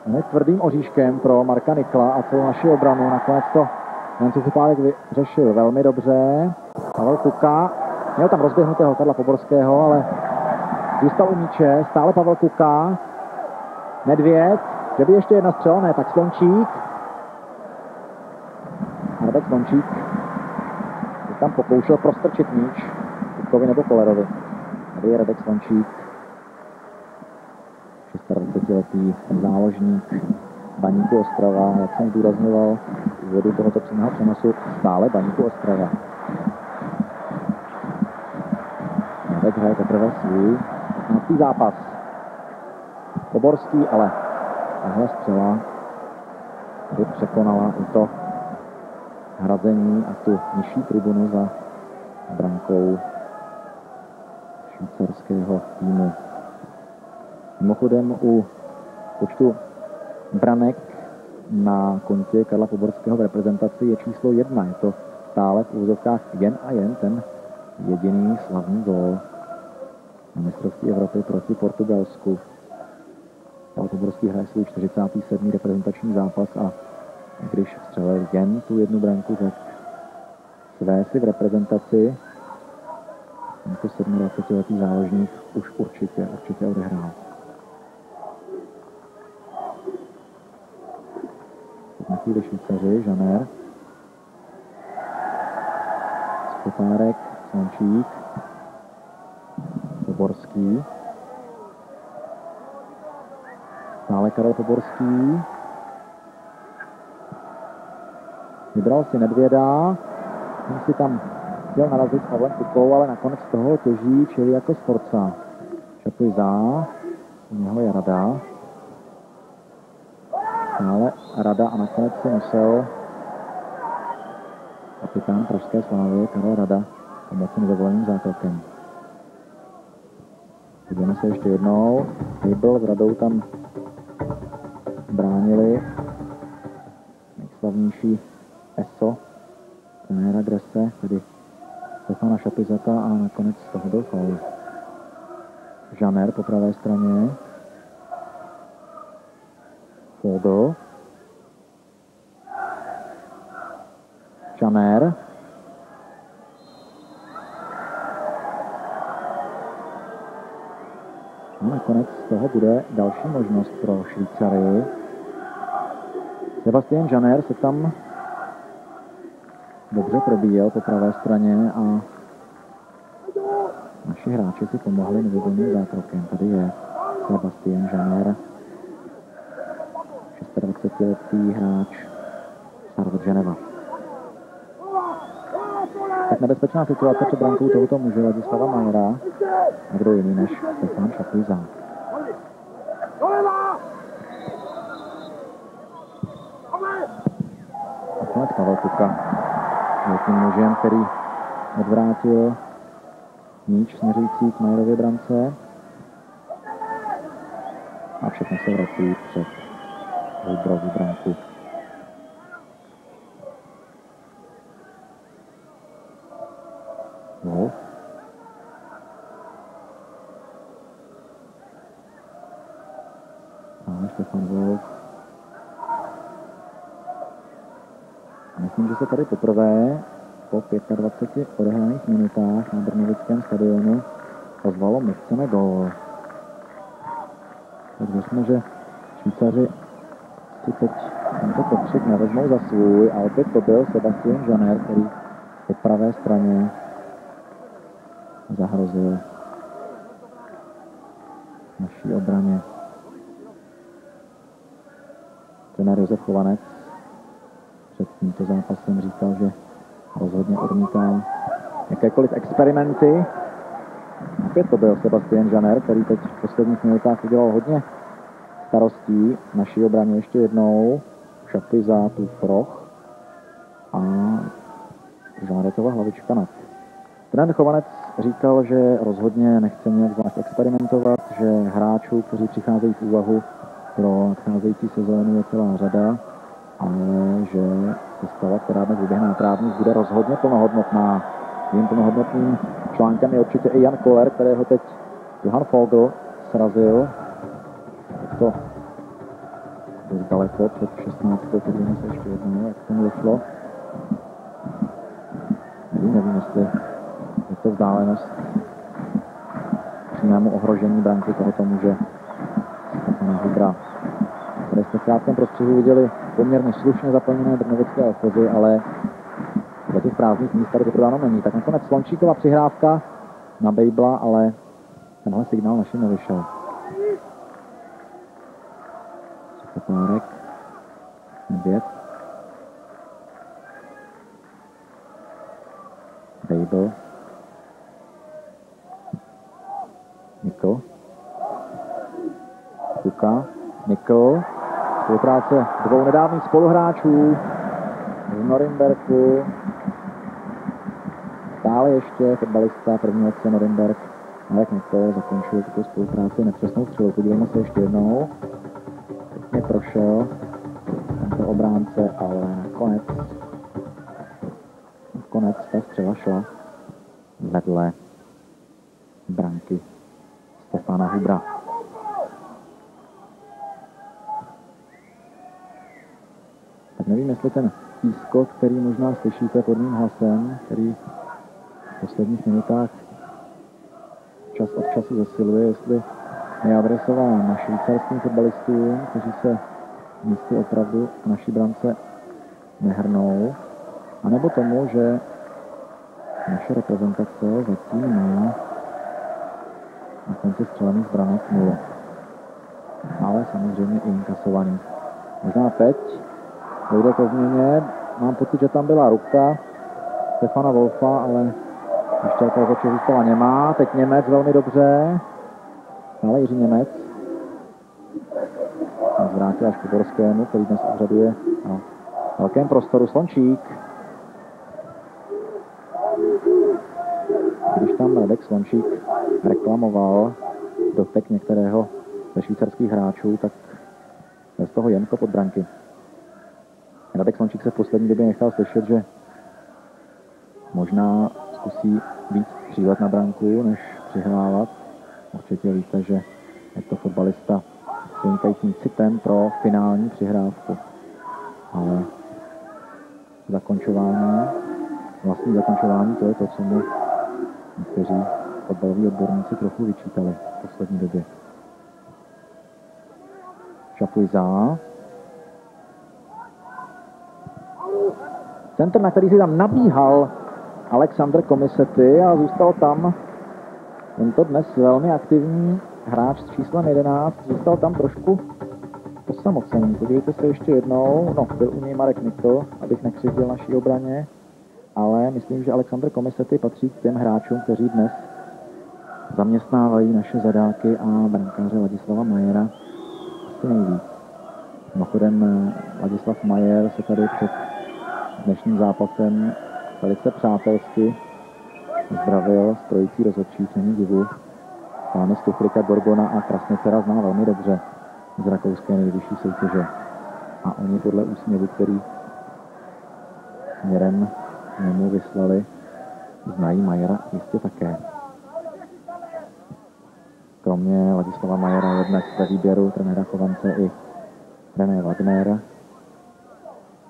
hned tvrdým oříškem pro Marka Nikla a celou naši obranu. Nakonec to Jan Suchopárek vyřešil velmi dobře. Pavel Kuka měl tam rozběhnutého Karla Poborského, ale zůstal u míče. Stále Pavel Kuka. Nedvěd. Že by ještě jedna střela, ne, tak Slončík. Radek Slončík se tam pokoušel prostrčit míč Kukovi nebo Kollerovi. Tady je Radek Slončík. 26letý záložník Baníku Ostrava, jak jsem zdůrazňoval v úvodu tohoto přímého přenosu, stále Baníku Ostrava. Radek hraje teprve svůj 15. zápas. Poborský, ale tahle střela by překonala i to hrazení a tu nižší tribunu za brankou švýcarského týmu. Mimochodem u počtu branek na kontě Karla Poborského v reprezentaci je číslo 1. Je to stále v úvozovkách jen a jen ten jediný slavný gól na mistrovství Evropy proti Portugalsku. Karel Poborský hraje svůj 47. reprezentační zápas a když vstřelil jen tu jednu branku, tak své si v reprezentaci tento 27letý záložník už určitě odehrál. Na chvíli Švýcaři, Žaner, Stopárek, Slončík, Poborský. Stále Karel Poborský. Vybral si Nedvěda. On si tam chtěl narazit s Pavlem Kukou, ale nakonec z toho těží Čili jako Sforza. Čapuj za. U něho je Rada. Stále Rada a nakonec si musel kapitán pražské Slávy Karel Rada pomoci nedovoleným zákrokem. Podívejme se ještě jednou. Hejbl s Radou tam bránili nejslavnější ESO, trenéra Gresse, tedy Stefana Šapizata, a nakonec z toho byl faul. Žaner po pravé straně. Fogl. Žaner. A nakonec z toho bude další možnost pro Švýcary. Sebastian Žaner se tam dobře probíjel po pravé straně a naši hráči si pomohli nevědomým zákrokem. Tady je Sebastian Žaner, 26letý hráč Sarvot Ženeva. Tak nebezpečná situace před brankou tohoto muže Ladislava Majera. A kdo jiný než Stefan Šapíza. Nakonec Pavel Kuka je tím mužem, který odvrátil míč směřující k Majerově brance. A všechno se vrací před Hubrovou branku. Wolf. A Stefan Wolf. Myslím, že se tady poprvé po 25 odehraných minutách na brnovickém stadionu ozvalo my chceme gól. Tak věřme, že Švýcaři si teď tento pokřik nevezmou za svůj, a opět to byl Sebastian Žaner, který po pravé straně zahrozil naší obraně. Trenér Josef Chovanec před tímto zápasem říkal, že rozhodně odmítá jakékoliv experimenty. Opět to byl Sebastian Žaner, který teď v posledních minutách udělal hodně starostí naší obraně. Ještě jednou šapy za tu Froch a Žáretova hlavička nad. Trenér Chovanec říkal, že rozhodně nechce nějak zvlášť experimentovat, že hráčů, kteří přicházejí v úvahu pro nadcházející sezónu, je celá řada, ale že sestava, která dnes vyběhne na trávník, bude rozhodně plnohodnotná. Tím plnohodnotným článkem je určitě i Jan Koller, kterého teď Johan Fogl srazil. To dost daleko před 16. Podívejme se ještě jednou, jak tomu došlo. Nevím, jestli je to vzdálenost přímému ohrožení branky tohoto muže Stefana Hubra. Tady jste v krátkém prostředí viděli poměrně slušně zaplněné brnovické ochozy, ale do těch prázdných míst tady vyprodáno není. Tak nakonec Slončíková přihrávka na Bejbla, ale tenhle signál našim nevyšel. Stopárek. Nedvěd. Bejbl. Nikl. Kuka. Nikl. Spolupráce dvou nedávných spoluhráčů z Norimberku. Stále ještě fotbalista první akce Norimberk Marek Nikl zakončil tuto spolupráci nepřesnou střelou. Podívejme se ještě jednou. Pěkně prošel tento obránce, ale nakonec ta střela šla vedle branky Stefana Hubra. Tak nevím, jestli ten pískot, který možná slyšíte pod mým hlasem, který v posledních minutách čas od času zesiluje, jestli je adresován švýcarským fotbalistům, kteří se místy opravdu v naší brance nehrnou, anebo tomu, že Naše reprezentace zatím má na konci střelených branek 0. Ale samozřejmě i inkasovaných. Možná teď dojde ke změně. Mám pocit, že tam byla ruka Stefana Wolfa, ale ještě jako rozhodčí zůstala Němá. Teď Němec velmi dobře. Ale Jiří Němec zvrátil až k Borskému, který dnes úřaduje na velkém prostoru. Slončík. Když tam Radek Slončík reklamoval dotek některého ze švýcarských hráčů, tak bez toho jen pod branky. Radek Slončík se v poslední době nechal slyšet, že možná zkusí víc střílet na branku, než přihrávat. Určitě víte, že je to fotbalista s vynikajícím citem pro finální přihrávku. Ale vlastní zakončování, to je to, co mu někteří fotbaloví odborníci trochu vyčítali v poslední době. Šapuiza. Centr, na který si tam nabíhal Alexandr Komisety a zůstal tam tento dnes velmi aktivní hráč s číslem 11. Zůstal tam trošku osamocený. Podívejte se ještě jednou. No, byl u něj Marek Nikl, abych nekřivdil naší obraně. Ale myslím, že Alexandr Komisety patří k těm hráčům, kteří dnes zaměstnávají naše zadáky a brankáře Ladislava Majera asi nejvíc. Mimochodem Ladislav Majer se tady před dnešním zápasem velice přátelsky zdravil s trojicí rozhodčích, není divu. Pány Stuchlika, Gorgona a Krasnicera zná velmi dobře z rakouské nejvyšší soutěže. A oni podle úsměvu, který směrem němu vyslali, znají Majera jistě také. Kromě Ladislava Majera je dnes ve výběru trenéra Chovance i René Wagner.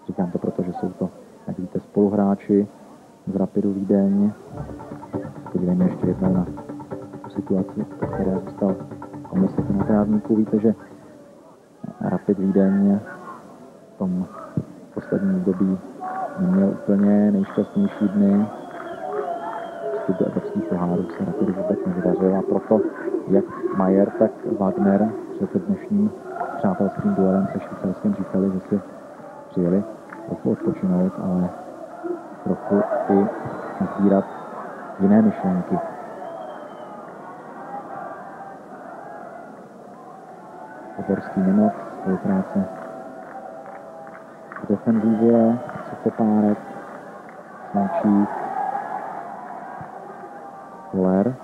Říkám to proto, že jsou to, jak víte, spoluhráči z Rapidu Vídeň. Podívejme ještě jednou na tu situaci, po které zůstal Komisety na trávníku. Víte, že Rapid Vídeň v tom posledním období neměl úplně nejšťastnější dny. Vstup do evropských pohárů se Rapidu vůbec nevydařil a proto jak Majer, tak Wagner před dnešním přátelským duelem se Švýcarskem říkali, že si přijeli trochu odpočinout, ale trochu i nazbírat jiné myšlenky. Poborský Němec, spolupráce v defenzívě, Suchopárek, Slončík, Koller.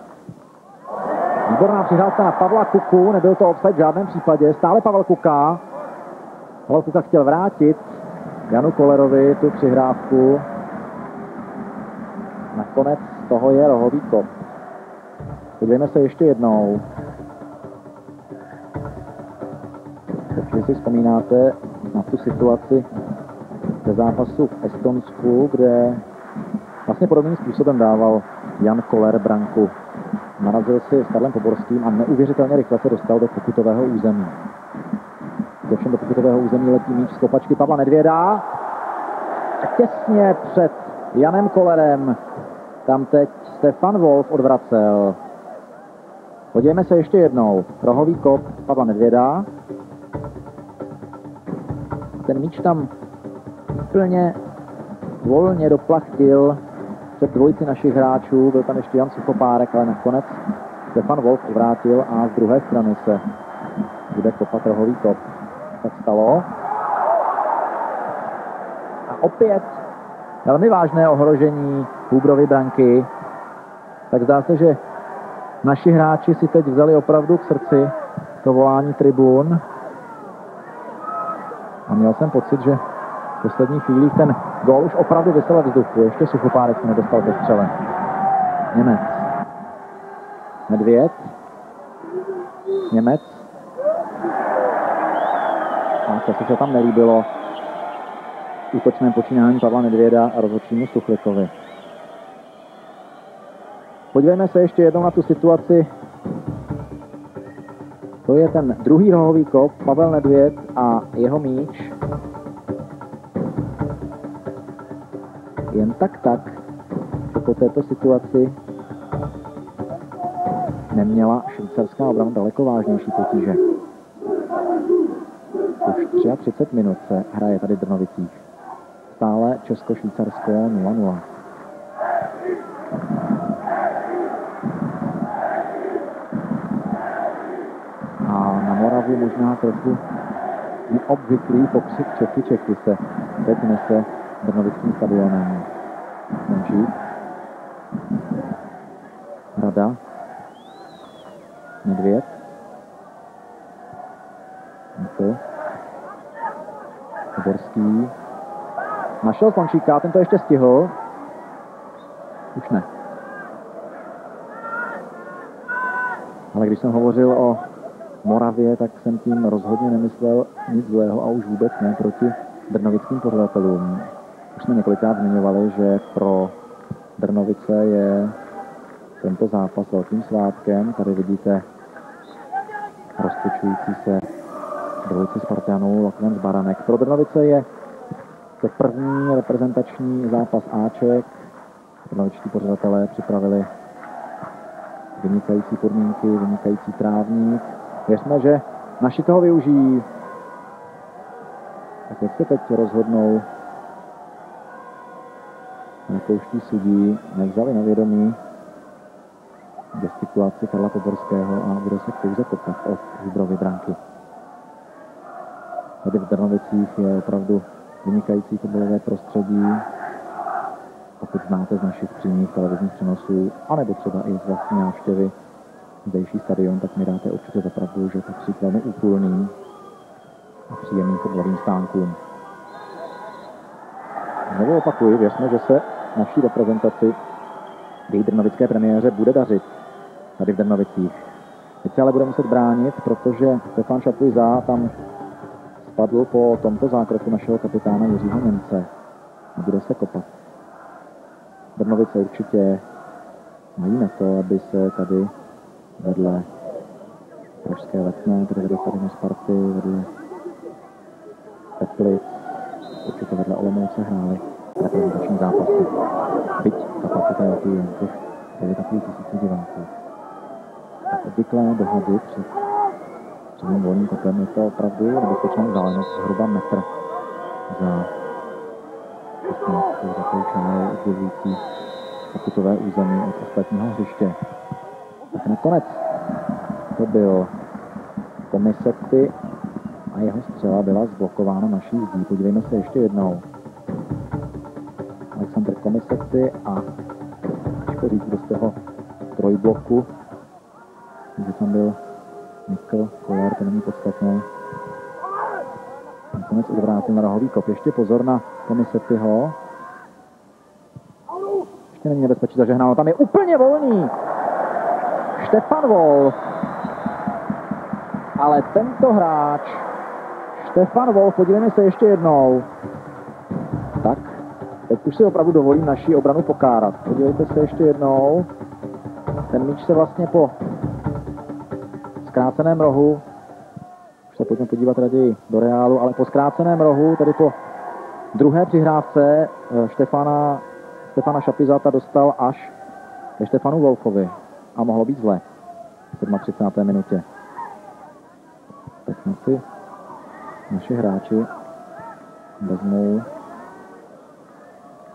Výborná přihrávka na Pavla Kuku, nebyl to offside v žádném případě, stále Pavel Kuka. Pavel Kuka chtěl vrátit Janu Kollerovi tu přihrávku. Nakonec z toho je rohový kop. Podívejme se ještě jednou. Určitě si vzpomínáte na tu situaci ze zápasu v Estonsku, kde vlastně podobným způsobem dával Jan Koller branku. Narazil si s Karlem Poborským a neuvěřitelně rychle se dostal do pokutového území. Ovšem do pokutového území letí míč z kopačky Pavla Nedvěda. A těsně před Janem Kollerem tam teď Stefan Wolf odvracel. Podívejme se ještě jednou. Rohový kop Pavla Nedvěda. Ten míč tam úplně volně doplachtil před dvojici našich hráčů. Byl tam ještě Jan Suchopárek, ale nakonec Stefan Wolf vrátil a z druhé strany se bude kopat rohový kop. Tak stalo. A opět velmi vážné ohrožení Hůbrovy branky. Tak zdá se, že naši hráči si teď vzali opravdu k srdci to volání tribun. A měl jsem pocit, že v posledních chvílích ten gól už opravdu vysel ve vzduchu. Ještě Suchopárek se nedostal ke střele. Němec. Nedvěd. Němec. A co se tam nelíbilo v útočném počínání Pavla Nedvěda a rozhodčímu Stuchlikovi. Podívejme se ještě jednou na tu situaci. To je ten druhý rohový kop, Pavel Nedvěd a jeho míč. Jen tak po této situaci neměla švýcarská obrana daleko vážnější potíže. Už 33 minut se hraje tady v Drnovicích. Stále Česko-Švýcarsko 0-0. A na Moravu možná trochu neobvyklý pokřik Čechy se teď nese Drnovickým stadionem. Mončík. Rada. Nedvěd. Mikl. Borský. Našel Slončíka, ten to ještě stihl. Už ne. Ale když jsem hovořil o Moravě, tak jsem tím rozhodně nemyslel nic zlého a už vůbec ne proti drnovickým pořadatelům. Už jsme několikrát zmiňovali, že pro Drnovice je tento zápas velkým svátkem. Tady vidíte roztočující se dvojici Spartanů Lokven z Baranek. Pro Drnovice je to první reprezentační zápas Aček. Drnovičtí pořadatelé připravili vynikající podmínky, vynikající trávník. Věřme, že naši toho využijí. Tak jak se teď rozhodnou, nekouští sudí, nevzali na vědomí gestikulaci Karla Poborského a bude se pouze kopat od Žubrovy branky. Tady v Drnovicích je opravdu vynikající fotbalové prostředí. Pokud znáte z našich přímých televizních přenosů, anebo třeba i z vlastní návštěvy zdejší stadion, tak mi dáte určitě za pravdu, že patří k velmi úpulným a příjemným fotbalovým stánkům. Znovu opakuji, věřme, že se naší reprezentaci v její drnovické premiéře bude dařit tady v Drnovicích. Teď se ale bude muset bránit, protože Stefan Šapuiza tam spadl po tomto zákroku našeho kapitána Jiřího Němce a bude se kopat. Drnovice určitě mají na to, aby se tady vedle pražské Letné, tady vedle stadionu Sparty, vedle Teplic, určitě vedle Olomouce hráli reprezentační zápasy. Byť kapacita je jen těch 9,5 tisíců diváků. Tak obvyklé dohady před předním volným kopem je to opravdu nebezpečná vzdálenost, zhruba metr za 16 za tou čárou oddělující pokutové území od ostatního hřiště. Tak nakonec to byl Komisetti a jeho střela byla zblokována naší zdí. Podívejme se ještě jednou. Alexander Komisetti a těžko říct, kdo z toho trojbloku, že tam byl Mikl, Kolar, to není podstatné. Nakonec odvrátil na rohový kop. Ještě pozor na Komisettiho. Ještě není nebezpečí zažehnáno. Tam je úplně volný Štefan Wolf. Ale tento hráč, Štefan Wolf, podívejme se ještě jednou. Tak, teď už si opravdu dovolím naši obranu pokárat. Podívejte se ještě jednou. Ten míč se vlastně po zkráceném rohu, už se pojďme podívat raději do reálu, ale po zkráceném rohu, tedy po druhé přihrávce Stefana Šapizata dostal až ke Štefanu Wolfovi a mohlo být zle v 37. minutě. Tak si naši hráči vezmou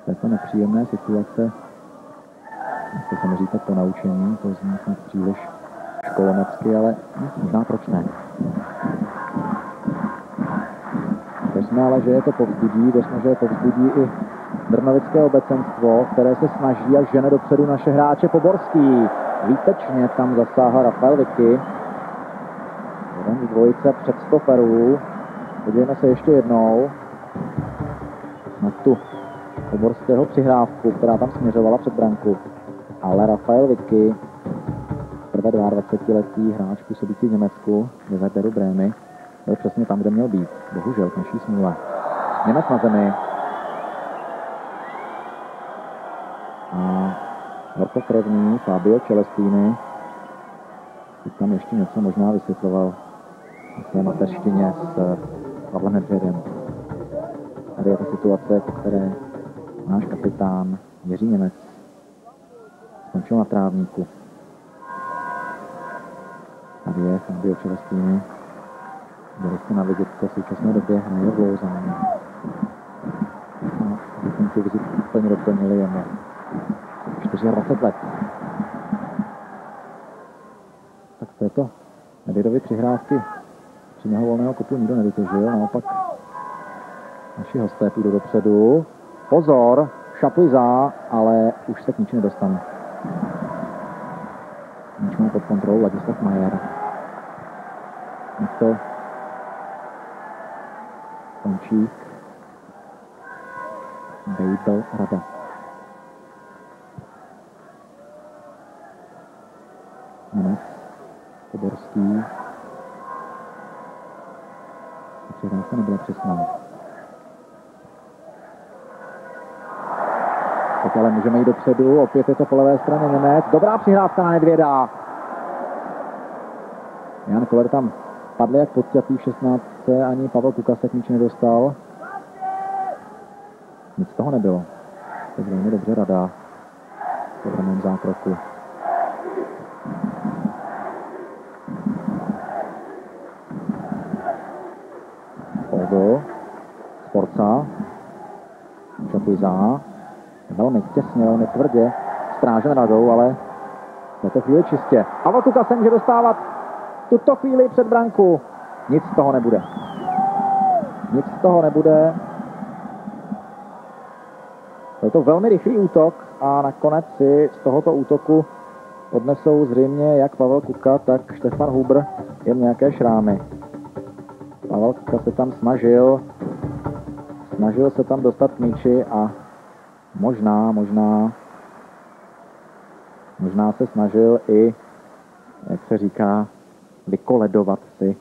z této nepříjemné situace, nechci se mi říkat po naučení, to zní snad příliš školonecky, ale možná proč ne. Věřme ale, že je to povzbudí, věřme, že je povzbudí i drnovické obecenstvo, které se snaží a žene dopředu naše hráče. Poborský výtečně tam zasáhl Rafael Vicky. Jeden z dvojice před stoperů. Podívejme se ještě jednou na tu Poborského přihrávku, která tam směřovala před branku. Ale Rafael Vicky, prvé 22letý hráč působící v Německu, ve Werderu Brémy, byl přesně tam, kde měl být. Bohužel, k naší smůle. Němec na zemi. A horkokrevný Fabio Celestini tam ještě něco možná vysvětloval v své mateřštině s Pavlem Nedvědem. Tady je ta situace, po které náš kapitán Jiří Němec Skončil na trávníku. Tady je Fabio Celestini. Byli jste na vidětce v současné době hraje v Lausanne. A bychom tu vizit úplně doplnili jemu 24 let. Tak z této Nedvědovy přihrávky přímého volného kopu nikdo nevytěžil, naopak naši hosté půjdou dopředu. Pozor, Šapuiza, ale už se k ničemu nedostane. Míč má pod kontrolou Ladislav Majer. Místo Končík, Bejbel, Rada. Němec, Poborský. Přihrávka nebyla přesná. Tak ale můžeme jít dopředu, opět je to po levé straně Němec. Dobrá přihrávka na Nedvěda. Jan Koller tam padl jak podťatý v 16. Ani Pavel Kuka se k míči nedostal. Nic z toho nebylo. Tak velmi dobře Rada v obranném zákroku. Oldo, Sporca, Šapuiza, velmi těsně, velmi tvrdě, strážen Radou, ale v této chvíli čistě. Pavel Kuka se může dostávat tuto chvíli před branku. Nic z toho nebude. Nic z toho nebude. Je to velmi rychlý útok a nakonec si z tohoto útoku odnesou zřejmě jak Pavel Kuka, tak Štefan Huber jen nějaké šrámy. Pavel Kuka se tam snažil se tam dostat k míči a možná se snažil i, jak se říká, vykoledovat si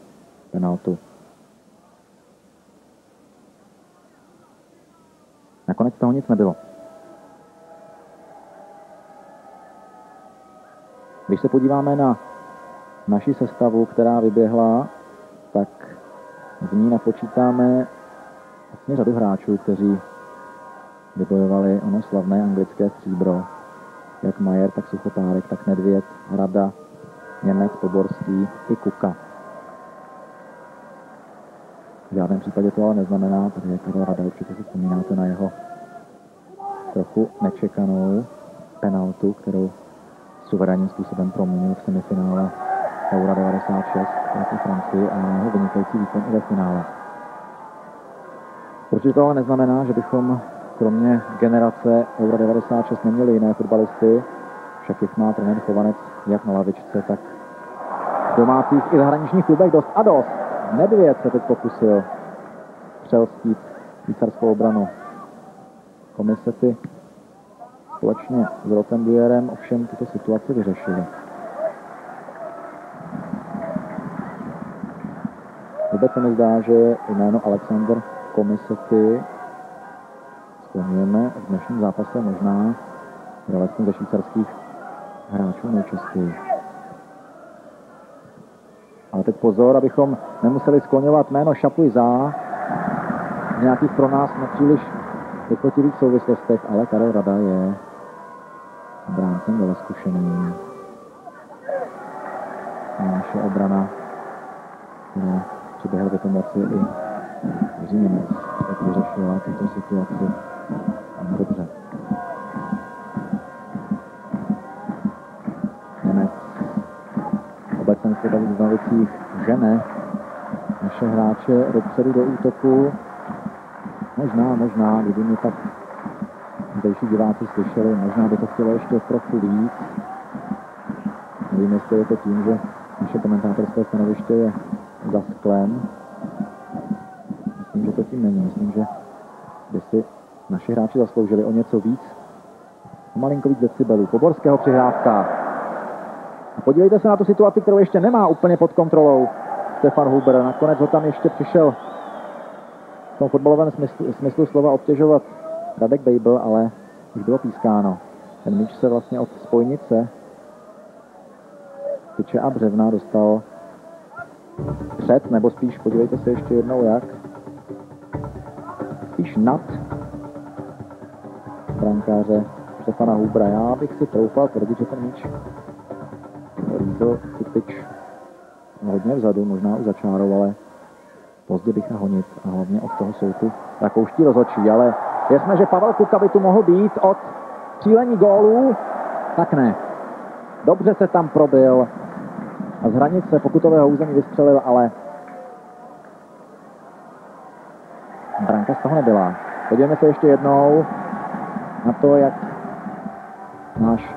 penaltu. Nakonec toho nic nebylo. Když se podíváme na naši sestavu, která vyběhla, tak v ní napočítáme vlastně řadu hráčů, kteří vybojovali ono slavné anglické stříbro. Jak Majer, tak Suchopárek, tak Nedvěd, Rada, Němec, Poborský i Kuka. V žádném případě to ale neznamená, tady je Karel Rada, určitě si vzpomínáte na jeho trochu nečekanou penaltu, kterou suverénním způsobem proměnil v semifinále Eura 96 proti Francii a jeho vynikající výkon i ve finále. Určitě to ale neznamená, že bychom kromě generace Eura 96 neměli jiné fotbalisty, však jich má trenér Chovanec jak na lavičce, tak v domácích i zahraničních klubech dost a dost. Nedvěd se teď pokusil přelstít švýcarskou obranu. Komise si společně s Rottenbuerem ovšem tuto situaci vyřešili. Vůbec se mi zdá, že jméno Alexander Komisety skloňujeme v dnešním zápase možná alespoň ze švýcarských hráčů nejčastěji. Ale teď pozor, abychom nemuseli skloňovat jméno Šapuiza v nějakých pro nás nepříliš vychotivých souvislostech, ale Karel Rada je bráncem velmi zkušený. Naše obrana, která přiběhla do pomoci i Jiří Němec, tak vyřešila tuto situaci dobře. Němec obecně se David Znavicích žene naše hráče dopředu do útoku. Možná, kdyby mě tak zdejší diváci slyšeli, možná by to chtělo ještě trochu víc. Nevím, jestli je to tím, že naše komentátorské stanoviště je za sklem. Myslím, že to tím není. Myslím, že by si naši hráči zasloužili o něco víc. O malinko víc decibelů. Poborského přihrávka. A podívejte se na tu situaci, kterou ještě nemá úplně pod kontrolou Stefan Huber. Nakonec ho tam ještě přišel v tom fotbalovém smyslu slova obtěžovat Radek Bejbl, ale už bylo pískáno. Ten míč se vlastně od spojnice Tyče a Břevna dostal před, nebo spíš, podívejte se ještě jednou jak, spíš nad brankáře Stefana Hubra. Já bych si troufal tvrdit, že ten míč lízl si tyč hodně vzadu, možná už za čárou, ale pozdě bych honit a hlavně od toho jsou tu rakouští rozhodčí, ale věřme, že Pavel Kuka by tu mohl být od střílení gólů, tak ne. Dobře se tam probil a z hranice pokutového území vystřelil, ale branka z toho nebyla. Podívejme se ještě jednou na to, jak náš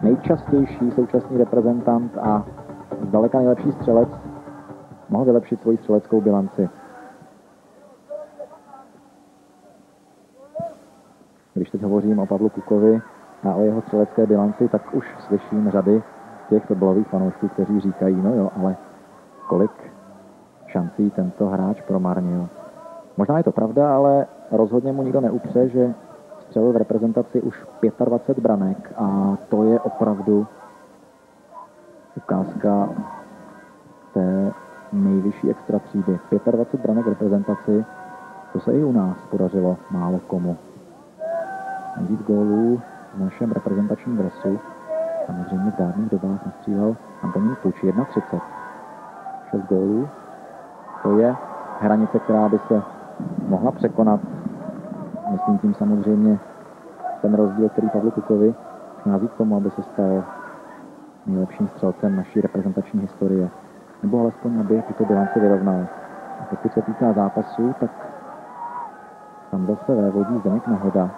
nejčastější současný reprezentant a zdaleka nejlepší střelec mohl vylepšit svoji střeleckou bilanci. Když teď hovořím o Pavlu Kukovi a o jeho střelecké bilanci, tak už slyším řady těch fotbalových fanoušků, kteří říkají, no jo, ale kolik šancí tento hráč promarnil. Možná je to pravda, ale rozhodně mu nikdo neupře, že střelil v reprezentaci už 25 branek a to je opravdu ukázka té nejvyšší extra třídy. 25 branek v reprezentaci, to se i u nás podařilo málo komu. Nejvíc gólů v našem reprezentačním dresu, samozřejmě v dávných dobách nastřílel Antonín Puč, 31. 6 gólů, to je hranice, která by se mohla překonat. Myslím tím samozřejmě ten rozdíl, který Pavlu Kukovi přichází k tomu, aby se stal nejlepším střelcem naší reprezentační historie. Nebo alespoň, aby tuto bilanci vyrovnal. A pokud se týká zápasu, tak tam zase vévodí Zdeněk Nehoda.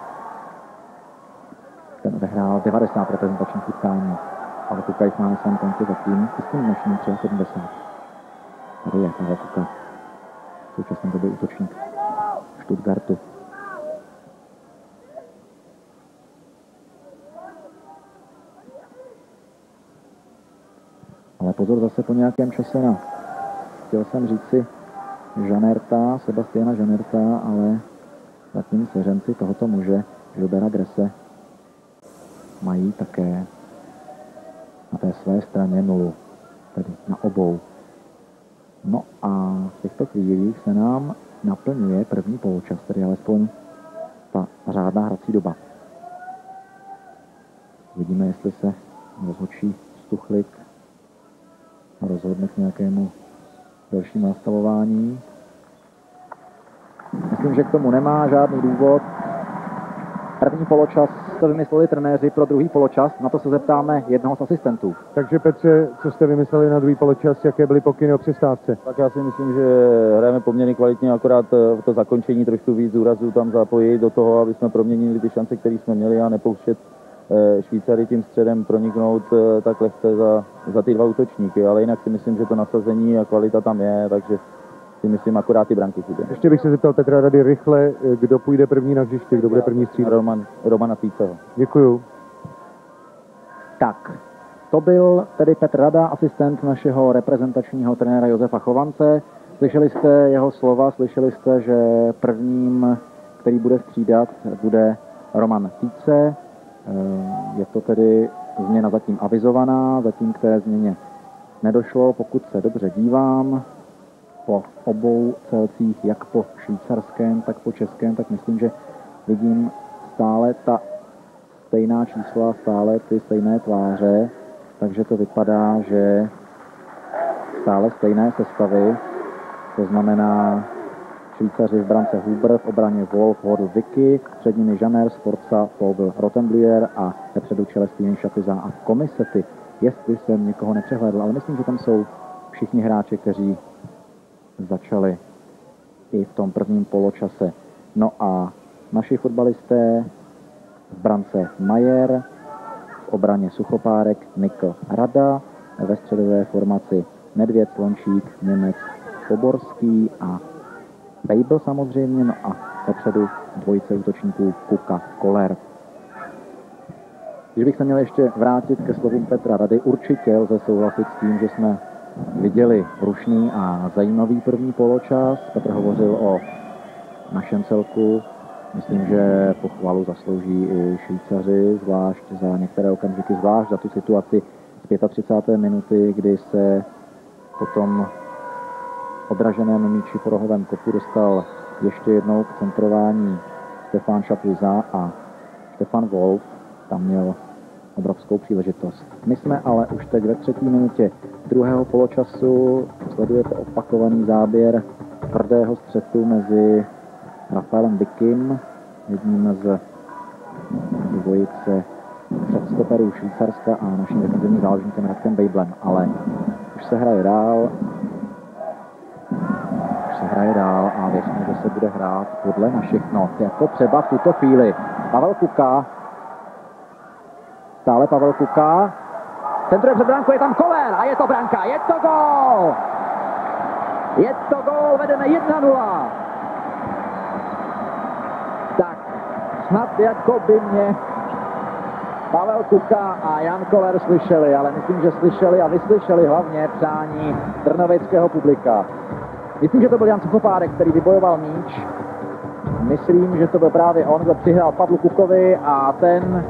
Ten odehrál 90 reprezentačních utkání. Ale Kuka jich má na svém konci zatím i s tím dnešním 73. Tady je Pavel Kuka. V současné době útočník Stuttgartu. Ale pozor zase po nějakém čase na, chtěl jsem říci, Žanerta, Sebastiana Žanerta, ale zatím svěřenci tohoto muže, Gilbera Gresse, mají také na té své straně nulu, tedy na obou. No a v těchto chvílích se nám naplňuje první poločas, tedy alespoň ta řádná hrací doba. Vidíme, jestli se rozhodčí Stuchlik rozhodne k nějakému dalšímu nastavování. Myslím, že k tomu nemá žádný důvod. První poločas to vymysleli trenéři pro druhý poločas, na to se zeptáme jednoho z asistentů. Takže Petře, co jste vymysleli na druhý poločas, jaké byly pokyny o přestávce? Tak já si myslím, že hrajeme poměrně kvalitně, akorát to zakončení trošku víc důrazů tam zapojit do toho, aby jsme proměnili ty šance, které jsme měli a nepouštět Švýcary tím středem proniknout tak lehce za ty dva útočníky, ale jinak si myslím, že to nasazení a kvalita tam je, takže si myslím akorát ty branky chybí. Ještě bych se zeptal Petra Rady rychle, kdo půjde první na hřiště, kdo bude první střídat? Romana Týceho. Děkuju. Tak, to byl tedy Petr Rada, asistent našeho reprezentačního trenéra Josefa Chovance. Slyšeli jste jeho slova, slyšeli jste, že prvním, který bude střídat, bude Roman Týce. Je to tedy změna zatím avizovaná, zatím k té změně nedošlo, pokud se dobře dívám. Po obou celcích, jak po švýcarském, tak po českém, tak myslím, že vidím stále ta stejná čísla, stále ty stejné tváře, takže to vypadá, že stále stejné sestavy, to znamená Švýcaři v brance Huber, v obraně Wolf, Hodl, Vicky, před nimi Žaner, Sforza, Pobl, Rottenblüher a vepředu Čelestýny, Šapiza a Komisety. Jestli jsem někoho nepřehlédl, ale myslím, že tam jsou všichni hráči, kteří začali i v tom prvním poločase. No a naši fotbalisté v brance Majer, v obraně Suchopárek, Nikl, Rada, ve středové formaci Nedvěd, Slončík, Němec, Poborský a Bejbl samozřejmě, no a vepředu dvojice útočníků Kuka, Koller. Když bych se měl ještě vrátit ke slovům Petra Rady, určitě lze souhlasit s tím, že jsme viděli rušný a zajímavý první poločas. Petr hovořil o našem celku. Myslím, že pochvalu zaslouží i Švýcaři, zvlášť za některé okamžiky, zvlášť za tu situaci z 35. minuty, kdy se potom odraženém míči po rohovém kopu dostal ještě jednou k centrování Stefan Šapuza a Stefan Wolf tam měl obrovskou příležitost. My jsme ale už teď ve 3. minutě druhého poločasu. Sledujete opakovaný záběr tvrdého střetu mezi Rafaelem Bikim, jedním z dvojice předstoperů Švýcarska a naším defenzivním záložníkem Radkem Bejblem. Ale už se hraje dál a věříme, že se bude hrát podle našich not. Jako třeba v tuto chvíli Pavel Kuka. Stále Pavel Kuka. Centruje před branku, je tam Koller a je to branka, je to gól! Je to gól, vedeme 1-0. Tak, snad jako by mě Pavel Kuka a Jan Koller slyšeli, ale myslím, že slyšeli a vyslyšeli hlavně přání trnovického publika. Myslím, že to byl Jan Suchopárek, který vybojoval míč. Myslím, že to byl právě on, kdo přihrál Pavlu Kukovi a ten,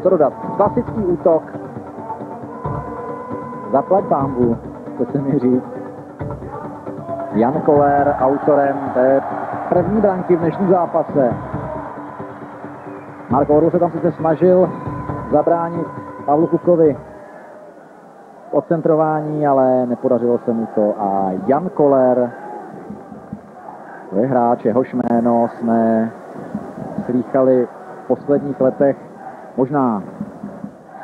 co dodat, klasický útok. Zaplať pánbu, chce se mi říct. Jan Koller autorem té první branky v dnešním zápase. Marko Orl se tam sice snažil zabránit Pavlu Kukovi v odcentrování, ale nepodařilo se mu to. A Jan Koller, to je hráč, jehož jméno jsme slýchali v posledních letech možná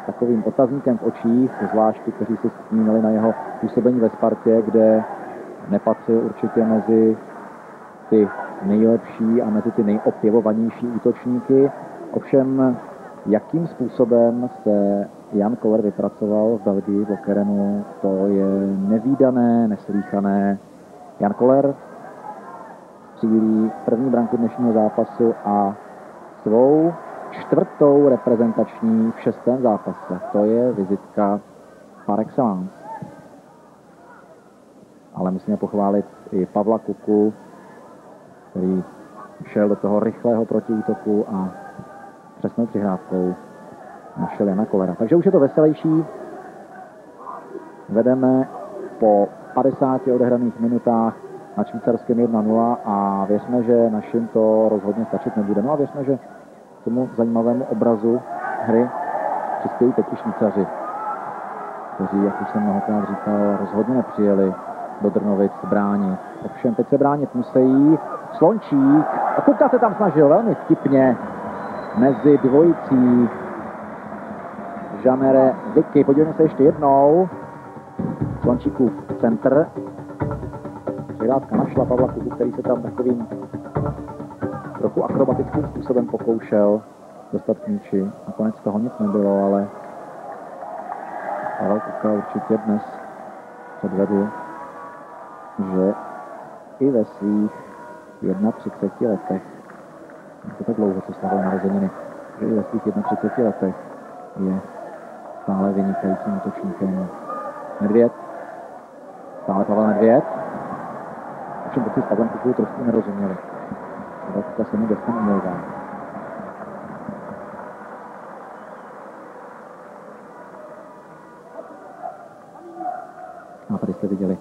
s takovým otazníkem v očích, zvlášť ti, kteří si vzpomínali na jeho působení ve Spartě, kde nepatřil určitě mezi ty nejlepší a mezi ty nejopěvovanější útočníky. Ovšem, jakým způsobem se Jan Koller vypracoval v Belgii, v Lokerenu, to je nevídané, neslýchané. Jan Koller cílí první branku dnešního zápasu a svou 4. reprezentační v 6. zápase. To je vizitka par excellence. Ale musíme pochválit i Pavla Kuku, který šel do toho rychlého protiútoku a přesnou přihrávkou našel Jana Kollera. Takže už je to veselější. Vedeme po 50 odehraných minutách na švýcarském 1-0 a věřme, že našim to rozhodně stačit nebude. No a věřme, že tomu zajímavému obrazu hry přispějí teď i Švýcaři, kteří, jak už jsem mnohokrát říkal, rozhodně nepřijeli do Drnovic bránit. Ovšem teď se bránit musí. Slončík, a Kuka se tam snažil velmi vtipně mezi dvojicí Žanere Vicky. Podívejme se ještě jednou. Slončíkův centr. Přihrávka našla Pavla Kuku, který se tam takovým trochu akrobatickým způsobem pokoušel dostat k míči. Nakonec toho nic nebylo, ale Pavel Kuka určitě dnes předvedl, že i ve svých 31 letech, to tak dlouho, co slavil narozeniny, že i ve svých 31 letech je stále vynikajícím útočníkem. Nedvěd, stále Pavel Nedvěd. Ovšem pokud s Pavlem Kukou trošku nerozuměli. Pavel Kuka se mu gestem omlouvá. A tady jste viděli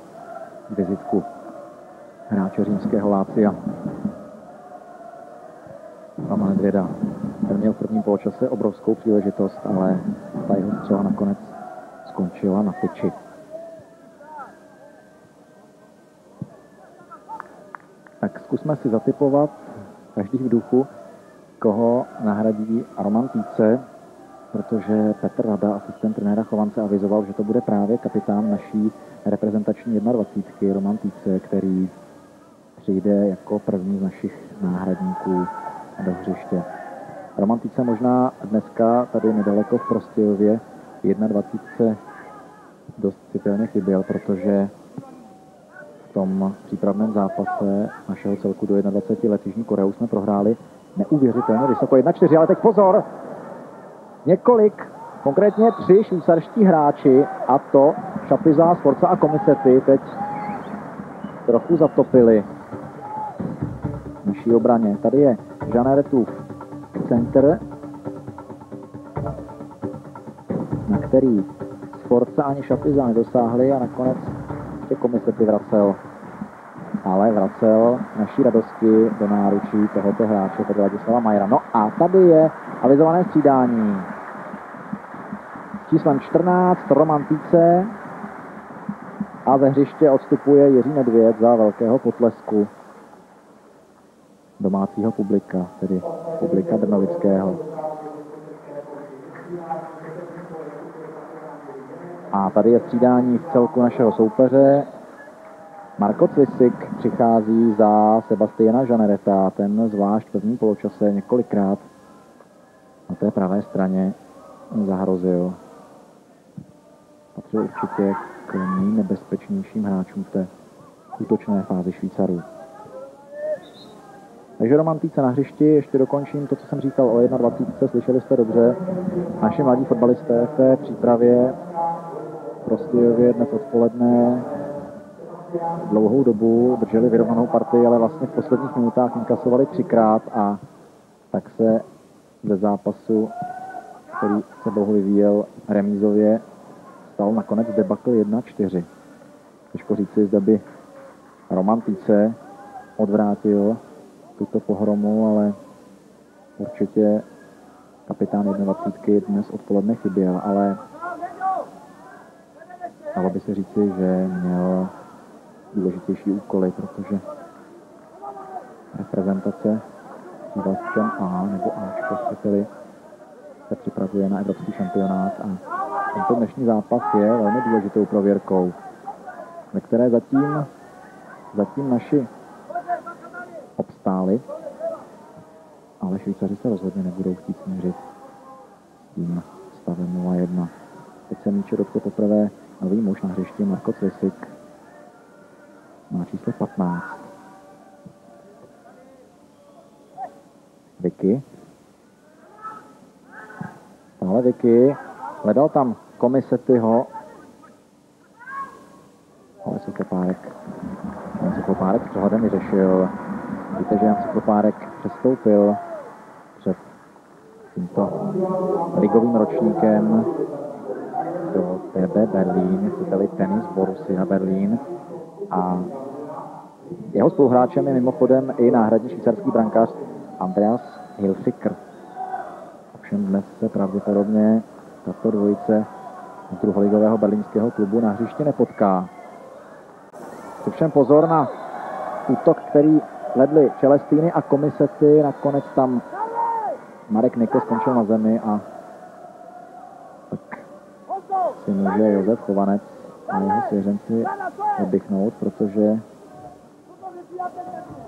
vizitku hráče římského Lácia. Pavel Nedvěda. Ten měl v prvním poločase obrovskou příležitost, ale ta jeho střela nakonec skončila na tyči. Tak zkusme si zatipovat každý v duchu, koho nahradí Roman Týce, protože Petr Rada, asistent trenéra Chovance, avizoval, že to bude právě kapitán naší reprezentační 21. Roman Týce, který přijde jako první z našich náhradníků do hřiště. Roman Týce možná dneska tady nedaleko v Prostějově 21. dost citelně chyběl, protože v tom přípravném zápase našeho celku do 21 let Jižní Koreu jsme prohráli neuvěřitelně vysoko 1-4, ale teď pozor! Několik, konkrétně 3 švýcarští hráči, a to Šapiza, Sforza a Komisety, teď trochu zatopili naší obraně. Tady je Žaneretův center, na který Sforza ani Šapiza nedosáhli a nakonec ještě Komisety vracel ale vracel naší radosti do náručí tohoto hráče, tedy Ladislava Majera. No a tady je avizované střídání. Číslem 14 Roman Týce a ze hřiště odstupuje Jiří Nedvěd za velkého potlesku domácího publika, tedy publika Drnovického. A tady je střídání v celku našeho soupeře. Marko Cvisik přichází za Sebastiana Žanereta, ten zvlášť v prvním poločase několikrát na té pravé straně zahrozil. Patřil určitě k nejnebezpečnějším hráčům v té útočné fázi Švýcarů. Takže Roman Týce na hřišti, ještě dokončím to, co jsem říkal o 21. Slyšeli jste dobře. Naši mladí fotbalisté v té přípravě v Prostějově dnes odpoledne dlouhou dobu drželi vyrovnanou partii, ale vlastně v posledních minutách inkasovali 3krát a tak se ze zápasu, který se dlouho vyvíjel remízově, stal nakonec debakl 1-4. Těžko říci, zda by Roman Týce odvrátil tuto pohromu, ale určitě kapitán 21 dnes odpoledne chyběl, ale dalo by se říci, že měl důležitější úkoly, protože reprezentace přívalčkem A nebo Ačko chcete-li se připravuje na evropský šampionát a tento dnešní zápas je velmi důležitou prověrkou, ve které zatím naši obstáli, ale Švýcaři se rozhodně nebudou chtít směřit s tím stavem 0-1. Teď se míče dotkl poprvé nový muž na hřišti Marko Cvisik. Má číslo 15. Vicky. Stále Vicky. Hledal tam Komisetyho. Ale Suchopárek. Jan Suchopárek s přehledem vyřešil. Víte, že Jan Suchopárek přestoupil před tímto ligovým ročníkem do TB Berlín, chcete-li tenis Borussia Berlín. A jeho spoluhráčem je mimochodem i náhradní švýcarský brankář Andreas Hilfiger. Ovšem dnes se pravděpodobně tato dvojice z druholigového berlínského klubu na hřišti nepotká. Ovšem pozor na útok, který vedli Čelestýny a Komisety. Nakonec tam Marek Nikl skončil na zemi a tak si může Josef Chovanec a jeho svěřenci oddychnout, protože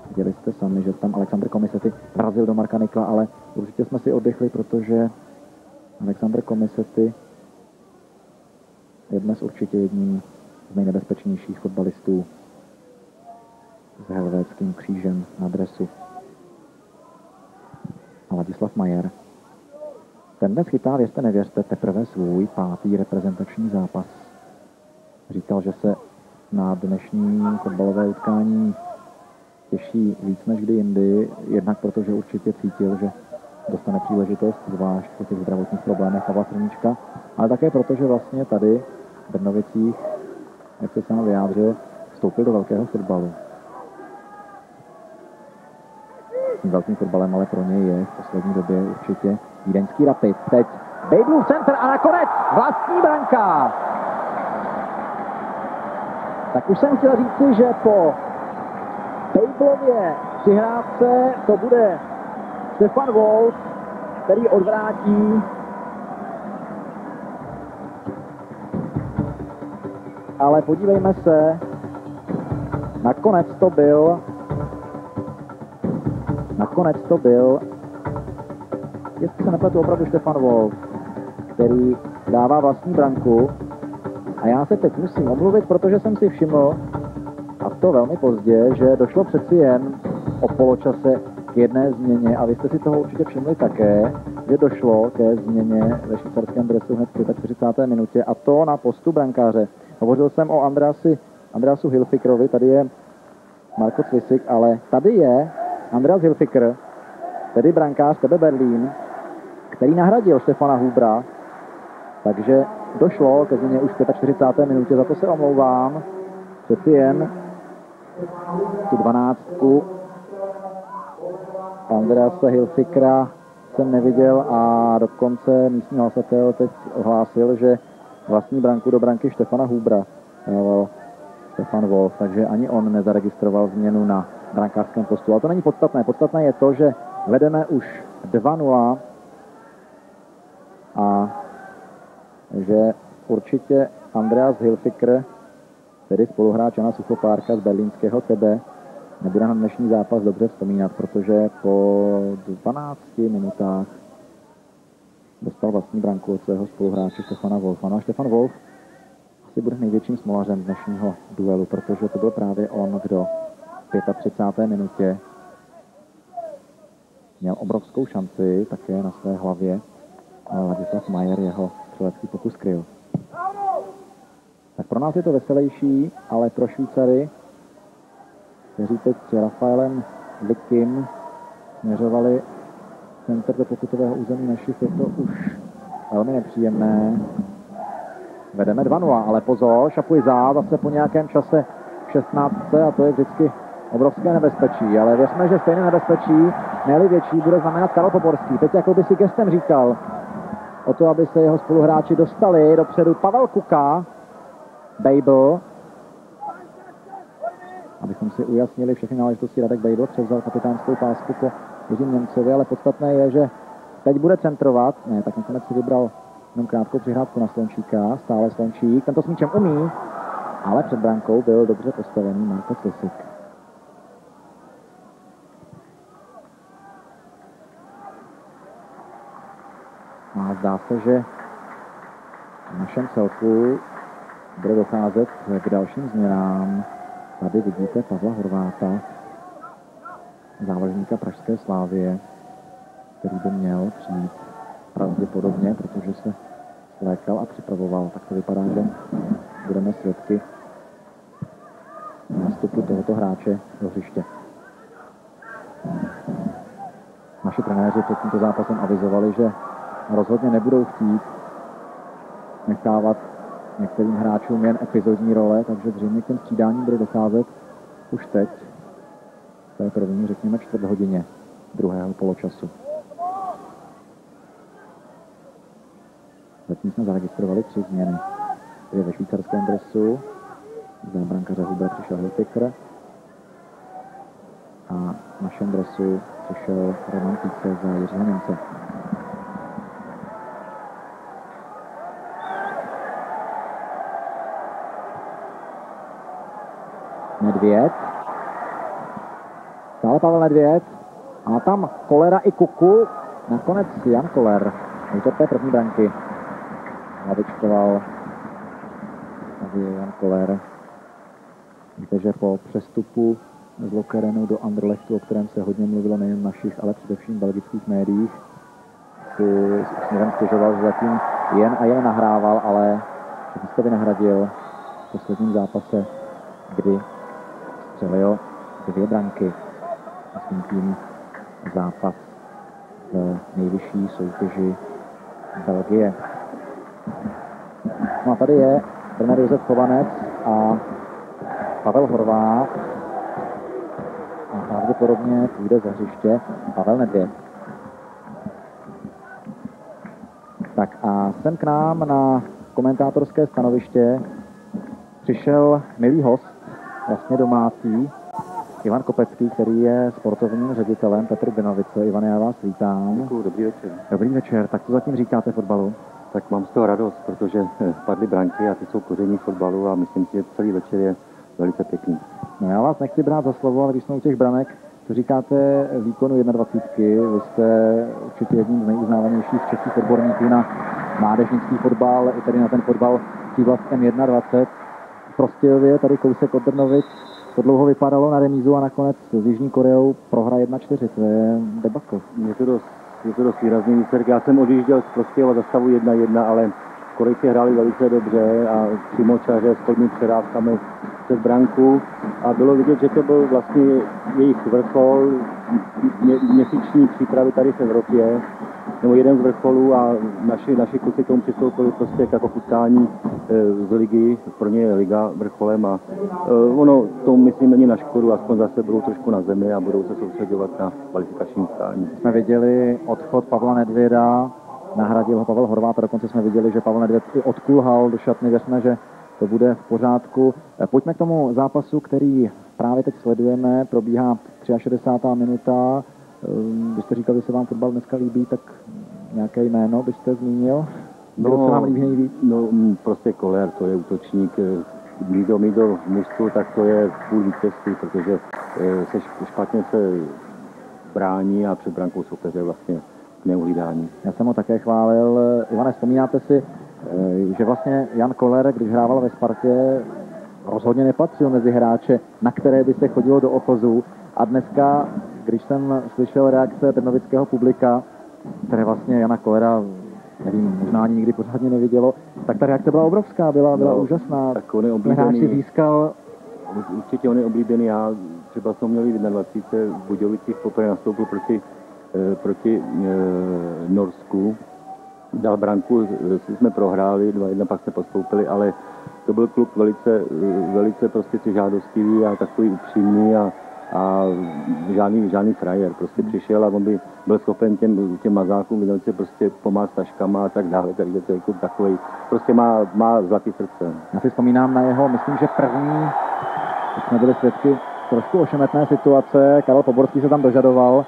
viděli jste sami, že tam Alexander Komisety vrazil do Marka Nikla, ale určitě jsme si oddychli, protože Alexander Komisety je dnes určitě jedním z nejnebezpečnějších fotbalistů s helvétským křížem na dresu. A Ladislav Majer. Ten dnes chytá, věřte nevěřte, teprve svůj 5. reprezentační zápas. Říkal, že se na dnešní fotbalové utkání těší víc než kdy jindy, jednak protože určitě cítil, že dostane příležitost, zvlášť po těch zdravotních problémech Pavla Strníčka, ale také protože vlastně tady v Brnovicích, jak se sám vyjádřil, vstoupil do velkého fotbalu. Tím velkým fotbalem ale pro něj je v poslední době určitě vídeňský Rapid. Teď Bejdlův centr a nakonec vlastní branka. Tak už jsem chtěl říci, že po Bejdlově přihrávce to bude Stefan Wolf, který odvrátí. Ale podívejme se, nakonec to byl, jestli se nepletu, opravdu Stefan Wolf, který dává vlastní branku. A já se teď musím omluvit, protože jsem si všiml, a to velmi pozdě, že došlo přeci jen o poločase k jedné změně, a vy jste si toho určitě všimli také, že došlo ke změně ve švýcarském dresu hned v 45. minutě, a to na postu brankáře. Hovořil jsem o Andreasu Hilfigerovi, tady je Marko Cvisik, ale tady je Andreas Hilfiger, tedy brankář TB Berlín, který nahradil Stefana Hubra, takže došlo ke změně už v 45. minutě, za to se omlouvám. Přeci jen tu 12. Andrease Hilfikera jsem neviděl a dokonce místní hlasatel teď ohlásil, že vlastní branku do branky Štefana Hubra Stefan Wolf, takže ani on nezaregistroval změnu na brankářském postu. Ale to není podstatné. Podstatné je to, že vedeme už 2-0 a že určitě Andreas Hilfiger, tedy spoluhráč Jana Suchopárka z berlínského TB, nebude na dnešní zápas dobře vzpomínat, protože po 12 minutách dostal vlastní branku od svého spoluhráče Stefana Wolfa. No a Stefan Wolf asi bude největším smolařem dnešního duelu, protože to byl právě on, kdo v 35. minutě měl obrovskou šanci také na své hlavě, ale Ladislav Majer jeho střelecký pokus kryl. Tak pro nás je to veselější, ale pro Švýcary, kteří teď Rafaelem Likim směřovali center do pokutového území našich, je to už velmi nepříjemné. Vedeme 2-0, ale pozor, Šapuiza zase po nějakém čase v 16. a to je vždycky obrovské nebezpečí, ale věřme, že stejné nebezpečí, ne-li větší, bude znamenat Karel Poborský. Teď jako by si gestem říkal o to, aby se jeho spoluhráči dostali dopředu. Pavel Kuka, Bejbl. Abychom si ujasnili všechny náležitosti, Radek Bejbl převzal kapitánskou pásku po Jiřím Němcovi, ale podstatné je, že teď bude centrovat. Ne, tak nakonec si vybral jenom krátkou přihrádku na Slončíka, stále Slončík, tento s míčem umí, ale před brankou byl dobře postavený Marko Cvisik. A zdá se, že v našem celku bude docházet k dalším změnám. Tady vidíte Pavla Horváta, záložníka pražské Slávie, který by měl přijít pravděpodobně, protože se slékal a připravoval. Tak to vypadá, že budeme svědky nástupu tohoto hráče do hřiště. Naši trenéři před tímto zápasem avizovali, že rozhodně nebudou chtít nechávat některým hráčům jen epizodní role, takže zřejmě k těm střídáním bude docházet už teď. To je první, řekněme, čtvrthodině druhého poločasu. Zatím jsme zaregistrovali 3 změny. Je ve švýcarském dresu, za brankaře Hubra přišel Hilfiger a v našem dresu přišel Roman Píce za Jiřího Němce. Nedvěd. Stále Pavel Nedvěd. A tam Kolera i Kuku. Nakonec Jan Koller. Autor té první branky. A vyčkoval Jan Koller. Víte, že po přestupu z Lokerenu do Anderlechtu, o kterém se hodně mluvilo nejen v našich, ale především v belgických médiích, si s úsměvem stěžoval, že zatím jen a jen nahrával, ale že to vynahradil v posledním zápase, kdy střelil 2 branky. Myslím tím zápas v nejvyšší soutěži Belgie. No a tady je trenér Josef Chovanec a Pavel Horvát. A pravděpodobně půjde za hřiště Pavel Nedvěd. Tak a sem k nám na komentátorské stanoviště přišel milý host, vlastně domácí, Ivan Kopecký, který je sportovním ředitelem Petr Binovice. Ivane, já vás vítám. Děkuju, dobrý večer. Dobrý večer, tak co zatím říkáte fotbalu? Tak mám z toho radost, protože padly branky a ty jsou koření fotbalu a myslím si, že celý večer je velice pěkný. No já vás nechci brát za slovo, ale když jsme u těch branek, co říkáte výkonu 21. Vy jste určitě jedním z nejuznávanějších českých odborníků na mládežnický fotbal, i tady na ten fotbal s M21. V Prostějově, tady kousek od Drnovic, to dlouho vypadalo na remízu a nakonec s Jižní Koreou prohra 1-4, to je debakl. Je to dost výrazný výsledek. Já jsem odjížděl z Prostějova za stavu 1-1, ale Korejci hráli velice dobře a přímočaře s chodnými přerávkami před branku a bylo vidět, že to byl vlastně jejich vrchol měsíční přípravy tady v Evropě nebo jeden z vrcholů a naši kluci k tomu přistoupili prostě jako k utkání z ligy, pro ně je liga vrcholem a ono to myslím není na škodu, aspoň zase budou trošku na zemi a budou se soustředovat na kvalifikační utkání. Jsme viděli odchod Pavla Nedvěda, nahradil ho Pavel Horváth, a dokonce jsme viděli, že Pavel Nedvěd i odkulhal do šatny, věřme, že to bude v pořádku. Pojďme k tomu zápasu, který právě teď sledujeme, probíhá 63. minuta. Vy jste říkal, že se vám fotbal dneska líbí, tak nějaké jméno byste zmínil? Kdo se vám líbí nejvíc? No, prostě Koller, to je útočník. Mít do mužstvu, tak to je půl vítězství, protože se špatně brání a před brankou soupeře vlastně neuhlídání. Já jsem ho také chválil. Ivane, vzpomínáte si, že vlastně Jan Koller, když hrával ve Spartě, rozhodně nepatřil mezi hráče, na které by se chodilo do ochozu. A dneska, když jsem slyšel reakce trnovického publika, které vlastně Jana Kollera, nevím, možná ani nikdy pořádně nevidělo, tak ta reakce byla obrovská, byla úžasná. Tak on je oblíbený. Získal... Určitě on je oblíbený. Já třeba jsme měli v 21. v Budějovicích poprvé nastoupil proti Norsku. Dal branku, jsme prohráli 2-1, pak jsme postoupili, ale to byl klub velice prostě si žádostivý a takový upřímný a žádný frajer. Prostě přišel a on by byl schopen těm mazákům velice prostě pomáhat s taškama a tak dále, takže to je klub takový, prostě má zlatý srdce. Já si vzpomínám na jeho, myslím, že první, když jsme byli svědky trošku ošemetné situace, Karel Poborský se tam dožadoval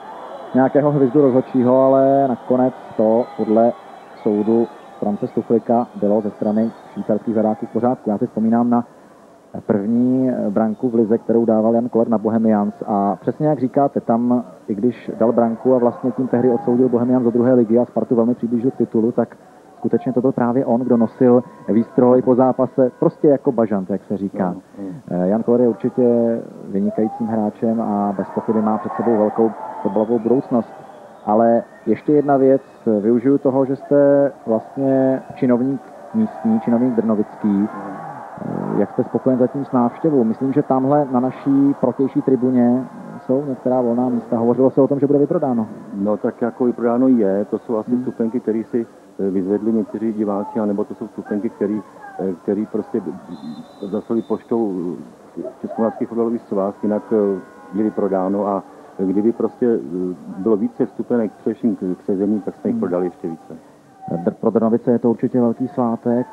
nějakého hvězdu rozhodčího, ale nakonec to podle soudu France Stuflika bylo ze strany švýcarských hráčů v pořádku. Já si vzpomínám na první branku v lize, kterou dával Jan Koller na Bohemians a přesně jak říkáte, tam, i když dal branku a vlastně tím tehdy odsoudil Bohemians do druhé ligy a Spartu velmi přiblížil k titulu, tak skutečně to byl právě on, kdo nosil výstroj po zápase, prostě jako bažant, jak se říká. Jan Koller je určitě vynikajícím hráčem a bez pochyby má před sebou velkou fotbalovou budoucnost. Ale ještě jedna věc, využiju toho, že jste vlastně činovník místní, činovník brnovický. Jak jste spokojen zatím s návštěvou? Myslím, že tamhle na naší protější tribuně jsou některá volná místa. Hovořilo se o tom, že bude vyprodáno. No tak jako vyprodáno je, to jsou asi vstupenky, které si vyzvedli někteří diváci, anebo to jsou vstupenky, který prostě zaslali poštou Českomoravský fotbalový svaz, jinak byly prodáno a kdyby prostě bylo více vstupenek především k sezení, tak jsme jich prodali ještě více. Pro Drnovice je to určitě velký svátek.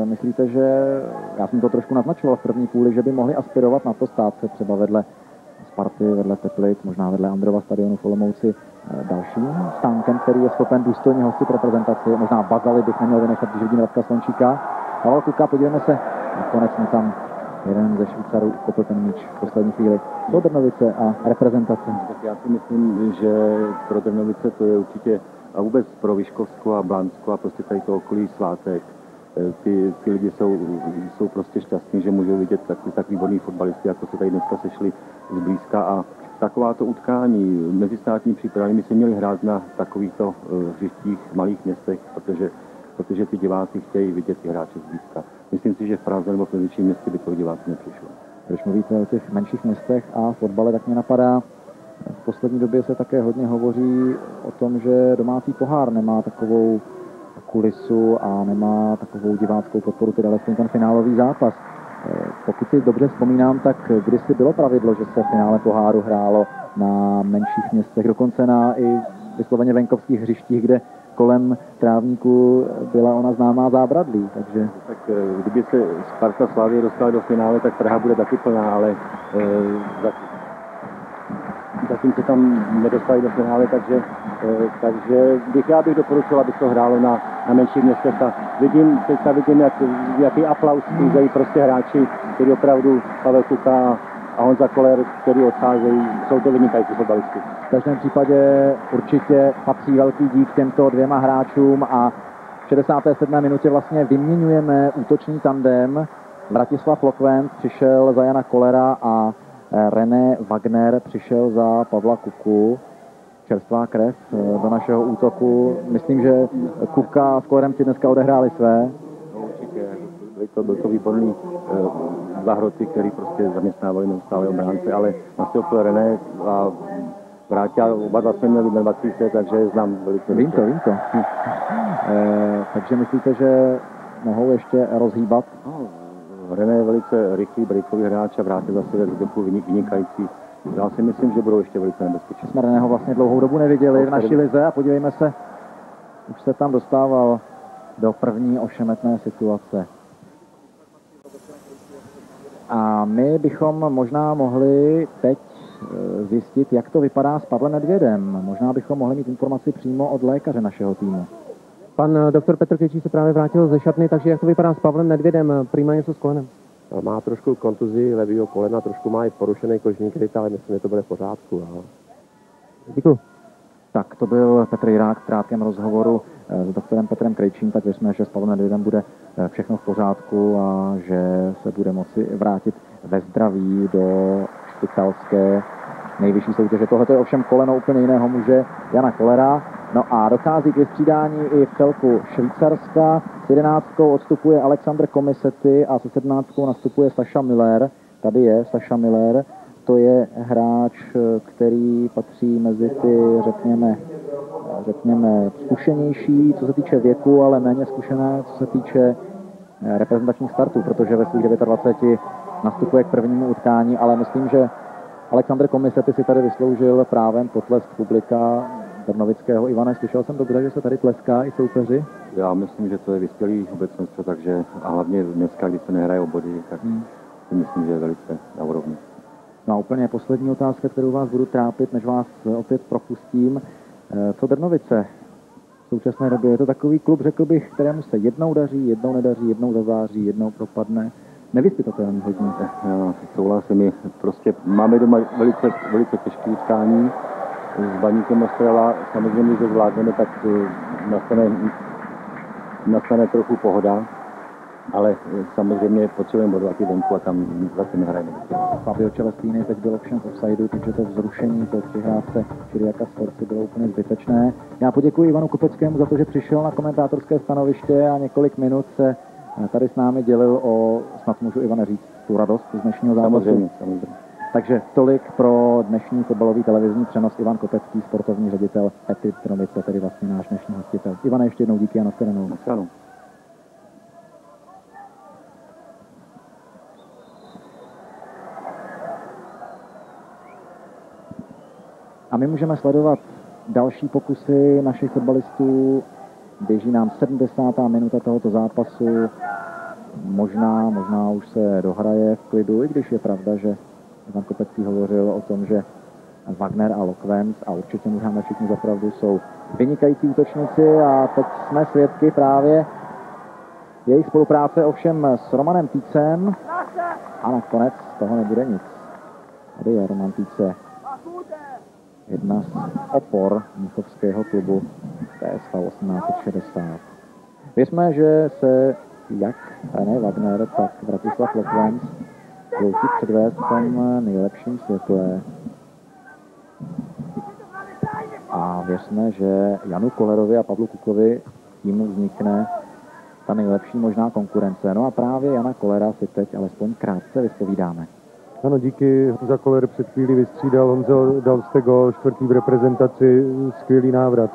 Myslíte, že, já jsem to trošku naznačoval v první půli, že by mohli aspirovat na to stát se třeba vedle Sparty, vedle Teplic, možná vedle Androva stadionu v Olomouci dalším stánkem, který je schopen důstojně hostit reprezentaci. Možná Bazaly bych neměl vynechat, když vidím Radka Slončíka. Pavel Kuka, podívejme se, nakonec mu tam jeden ze Švýcarů kopl ten míč v poslední chvíli. Do Drnovice a reprezentace. Tak já si myslím, že pro Drnovice to je určitě a vůbec pro Vyškovsko a Blansko a prostě tady to okolí svátek. Ty lidi jsou prostě šťastní, že můžou vidět tak výborný fotbalisty, jako se tady dneska sešli zblízka a takováto utkání mezistátní přípravy my se měli hrát na takovýchto hřištích malých městech, protože ty diváci chtějí vidět ty hráče zblízka. Myslím si, že v Praze nebo v největším městě by toho diváci nepřišlo. Když mluvíte o těch menších městech a fotbale, tak mě napadá, v poslední době se také hodně hovoří o tom, že domácí pohár nemá takovou kulisu a nemá takovou diváckou podporu, tedy alespoň ten finálový zápas. Pokud si dobře vzpomínám, tak kdysi bylo pravidlo, že se v finále poháru hrálo na menších městech, dokonce na i vysloveně venkovských hřištích, kde kolem trávníků byla ona známá zábradlí, takže... Tak kdyby se Sparta Slavie dostala do finále, tak Praha bude taky plná, ale zatím se tam nedostali do finále, takže já bych doporučil, aby to hrálo na menších městech a vidím, jaký aplaus sklízejí prostě hráči, kteří opravdu Pavel Kuka a Honza Koller, který odcházejí, jsou to vynikající fotbalisti. V každém případě určitě patří velký dík těmto dvěma hráčům a v 67. minutě vlastně vyměňujeme útočný tandem. Vratislav Lokvent přišel za Jana Kollera a René Wagner přišel za Pavla Kuku. Čerstvá krev do našeho útoku. Myslím, že Kuka s Kollerem si dneska odehráli své. No, určitě. Byl to výborný dva hroty, který prostě zaměstnávali neustále obránce, ale nastoupil René a Vráťa, oba dva jsme měli 20, takže znám velice. Vím to. Takže myslíte, že mohou ještě rozhýbat? No, René je velice rychlý breakový hráč a Vráťa zase je trochu vynikající. Já si myslím, že budou ještě velice nebezpečný. Jsme Reného vlastně dlouhou dobu neviděli v naší lize a podívejme se, už se tam dostával do první ošemetné situace. A my bychom možná mohli teď zjistit, jak to vypadá s Pavlem Nedvědem. Možná bychom mohli mít informaci přímo od lékaře našeho týmu. Pan doktor Petr Krejčí se právě vrátil ze šatny, takže jak to vypadá s Pavlem Nedvědem? Prý má něco s kolenem. Má trošku kontuzi levého kolena, trošku má i porušený kožní kryt, ale myslím, že to bude v pořádku. Děkuji. Tak to byl Petr Jirák v krátkém rozhovoru s doktorem Petrem Krejčím, tak věřme, že s Pavlem Nedvědem bude všechno v pořádku a že se bude moci vrátit ve zdraví do špitalské nejvyšší soutěže. Tohle je ovšem koleno úplně jiného muže, Jana Kollera. No a dochází k vystřídání i v celku Švýcarska. S 11 odstupuje Alexander Komisety a se 17 nastupuje Saša Miller. Tady je Saša Miller. To je hráč, který patří mezi ty, řekněme, zkušenější, co se týče věku, ale méně zkušené, co se týče reprezentačních startů, protože ve svých 29 nastupuje k prvnímu utkání, ale myslím, že Alexander Komisety si tady vysloužil právem potlesk publika Trnovického. Ivane, slyšel jsem dobře, že se tady tleská i soupeři? Já myslím, že to je vyspělý obecnost, takže a hlavně dneska, když se nehraje o body, tak si myslím, že je velice na úrovni. No a úplně poslední otázka, kterou vás budu trápit, než vás opět propustím. Co Trnovice v současné době? Je to takový klub, řekl bych, kterému se jednou daří, jednou nedaří, jednou zazáří, jednou propadne. Nevyspytatelný hodně. Já souhlasím, prostě máme doma velice těžké utkání s Baníkem Ostrava. Samozřejmě, že zvládneme, tak nastane trochu pohoda, ale samozřejmě potřebujeme bodovat i venku a tam zase nehrajeme. Fabio Celestini teď byl ovšem v offsideu, takže to vzrušení po přihrávce Čiriaka Sforci bylo úplně zbytečné. Já poděkuji Ivanu Kopeckému za to, že přišel na komentátorské stanoviště a několik minut se tady s námi dělil o, snad můžu Ivane říct, tu radost z dnešního zápasu. Samozřejmě. Takže tolik pro dnešní fotbalový televizní přenos. Ivan Kopecký, sportovní ředitel Petr Trnovice, tedy vlastně náš dnešní hostitel. Ivane, ještě jednou díky a nashledanou. Nashledanou. A my můžeme sledovat další pokusy našich fotbalistů. Běží nám 70. minuta tohoto zápasu. Možná už se dohraje v klidu, i když je pravda, že Ivan Kopecký hovořil o tom, že Wagner a Lokvenc, a určitě můžeme všichni za pravdu, jsou vynikající útočníci a teď jsme svědky právě jejich spolupráce ovšem s Romanem Týcem a nakonec z toho nebude nic. Tady je Roman Týce, jedna z opor mnichovského klubu TSV 1860. Věřme, že se jak René Wagner, tak Vratislav Lokvenc budou chtít předvést v tom nejlepším světle. A věřme, že Janu Kollerovi a Pavlu Kukovi tím vznikne ta nejlepší možná konkurence. No a právě Jana Kollera si teď alespoň krátce vyspovídáme. Ano, díky. Honza Koller před chvílí vystřídal. Honzo, dal jste gól, čtvrtý v reprezentaci, skvělý návrat.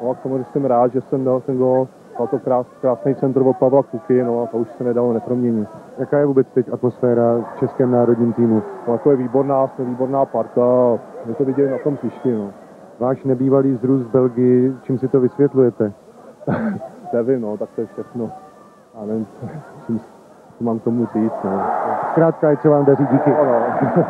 No, samozřejmě jsem rád, že jsem dal ten gól. Byl to krásný centr od Pavla Kuky, no a to už se nedalo neproměnit. Jaká je vůbec teď atmosféra v českém národním týmu? No, jako je výborná, jsme výborná parta, my to viděli na tom příště, no. Váš nebývalý vzrůst v Belgii, čím si to vysvětlujete? Nevím, no, tak to je všechno. Já nevím, co mám tomu říct, no. Zkrátka, ať se vám daří, díky. No.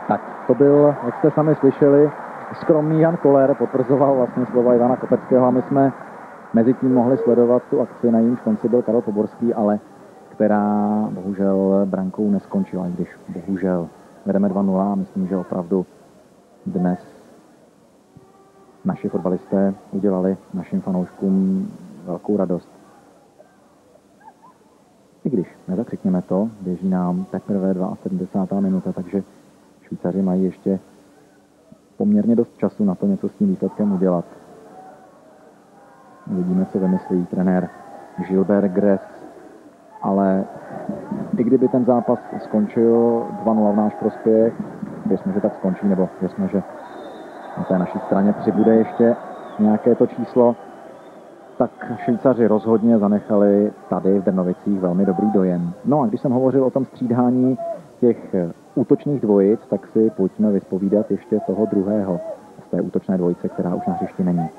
Tak, to byl, jak jste sami slyšeli, skromný Jan Koller, potvrzoval vlastně slova Ivana Kopeckého a my jsme mezi tím mohli sledovat tu akci, na jejímž konci byl Karel Poborský, ale která bohužel brankou neskončila, i když bohužel vedeme 2-0 a myslím, že opravdu dnes naši fotbalisté udělali našim fanouškům velkou radost. I když nezakřikněme to, běží nám teprve 72. minuta, takže Švýcaři mají ještě poměrně dost času na to něco s tím výsledkem udělat. Vidíme, co vymyslí trenér Gilbert Gress, ale i kdyby ten zápas skončil 2-0 v náš prospěch, věřme, že tak skončí, nebo věřme, že na té naší straně přibude ještě nějaké to číslo. Tak Švýcaři rozhodně zanechali tady v Drnovicích velmi dobrý dojem. No a když jsem hovořil o tom střídání těch útočných dvojic, tak si pojďme vyspovídat ještě toho druhého z té útočné dvojice, která už na hřišti není.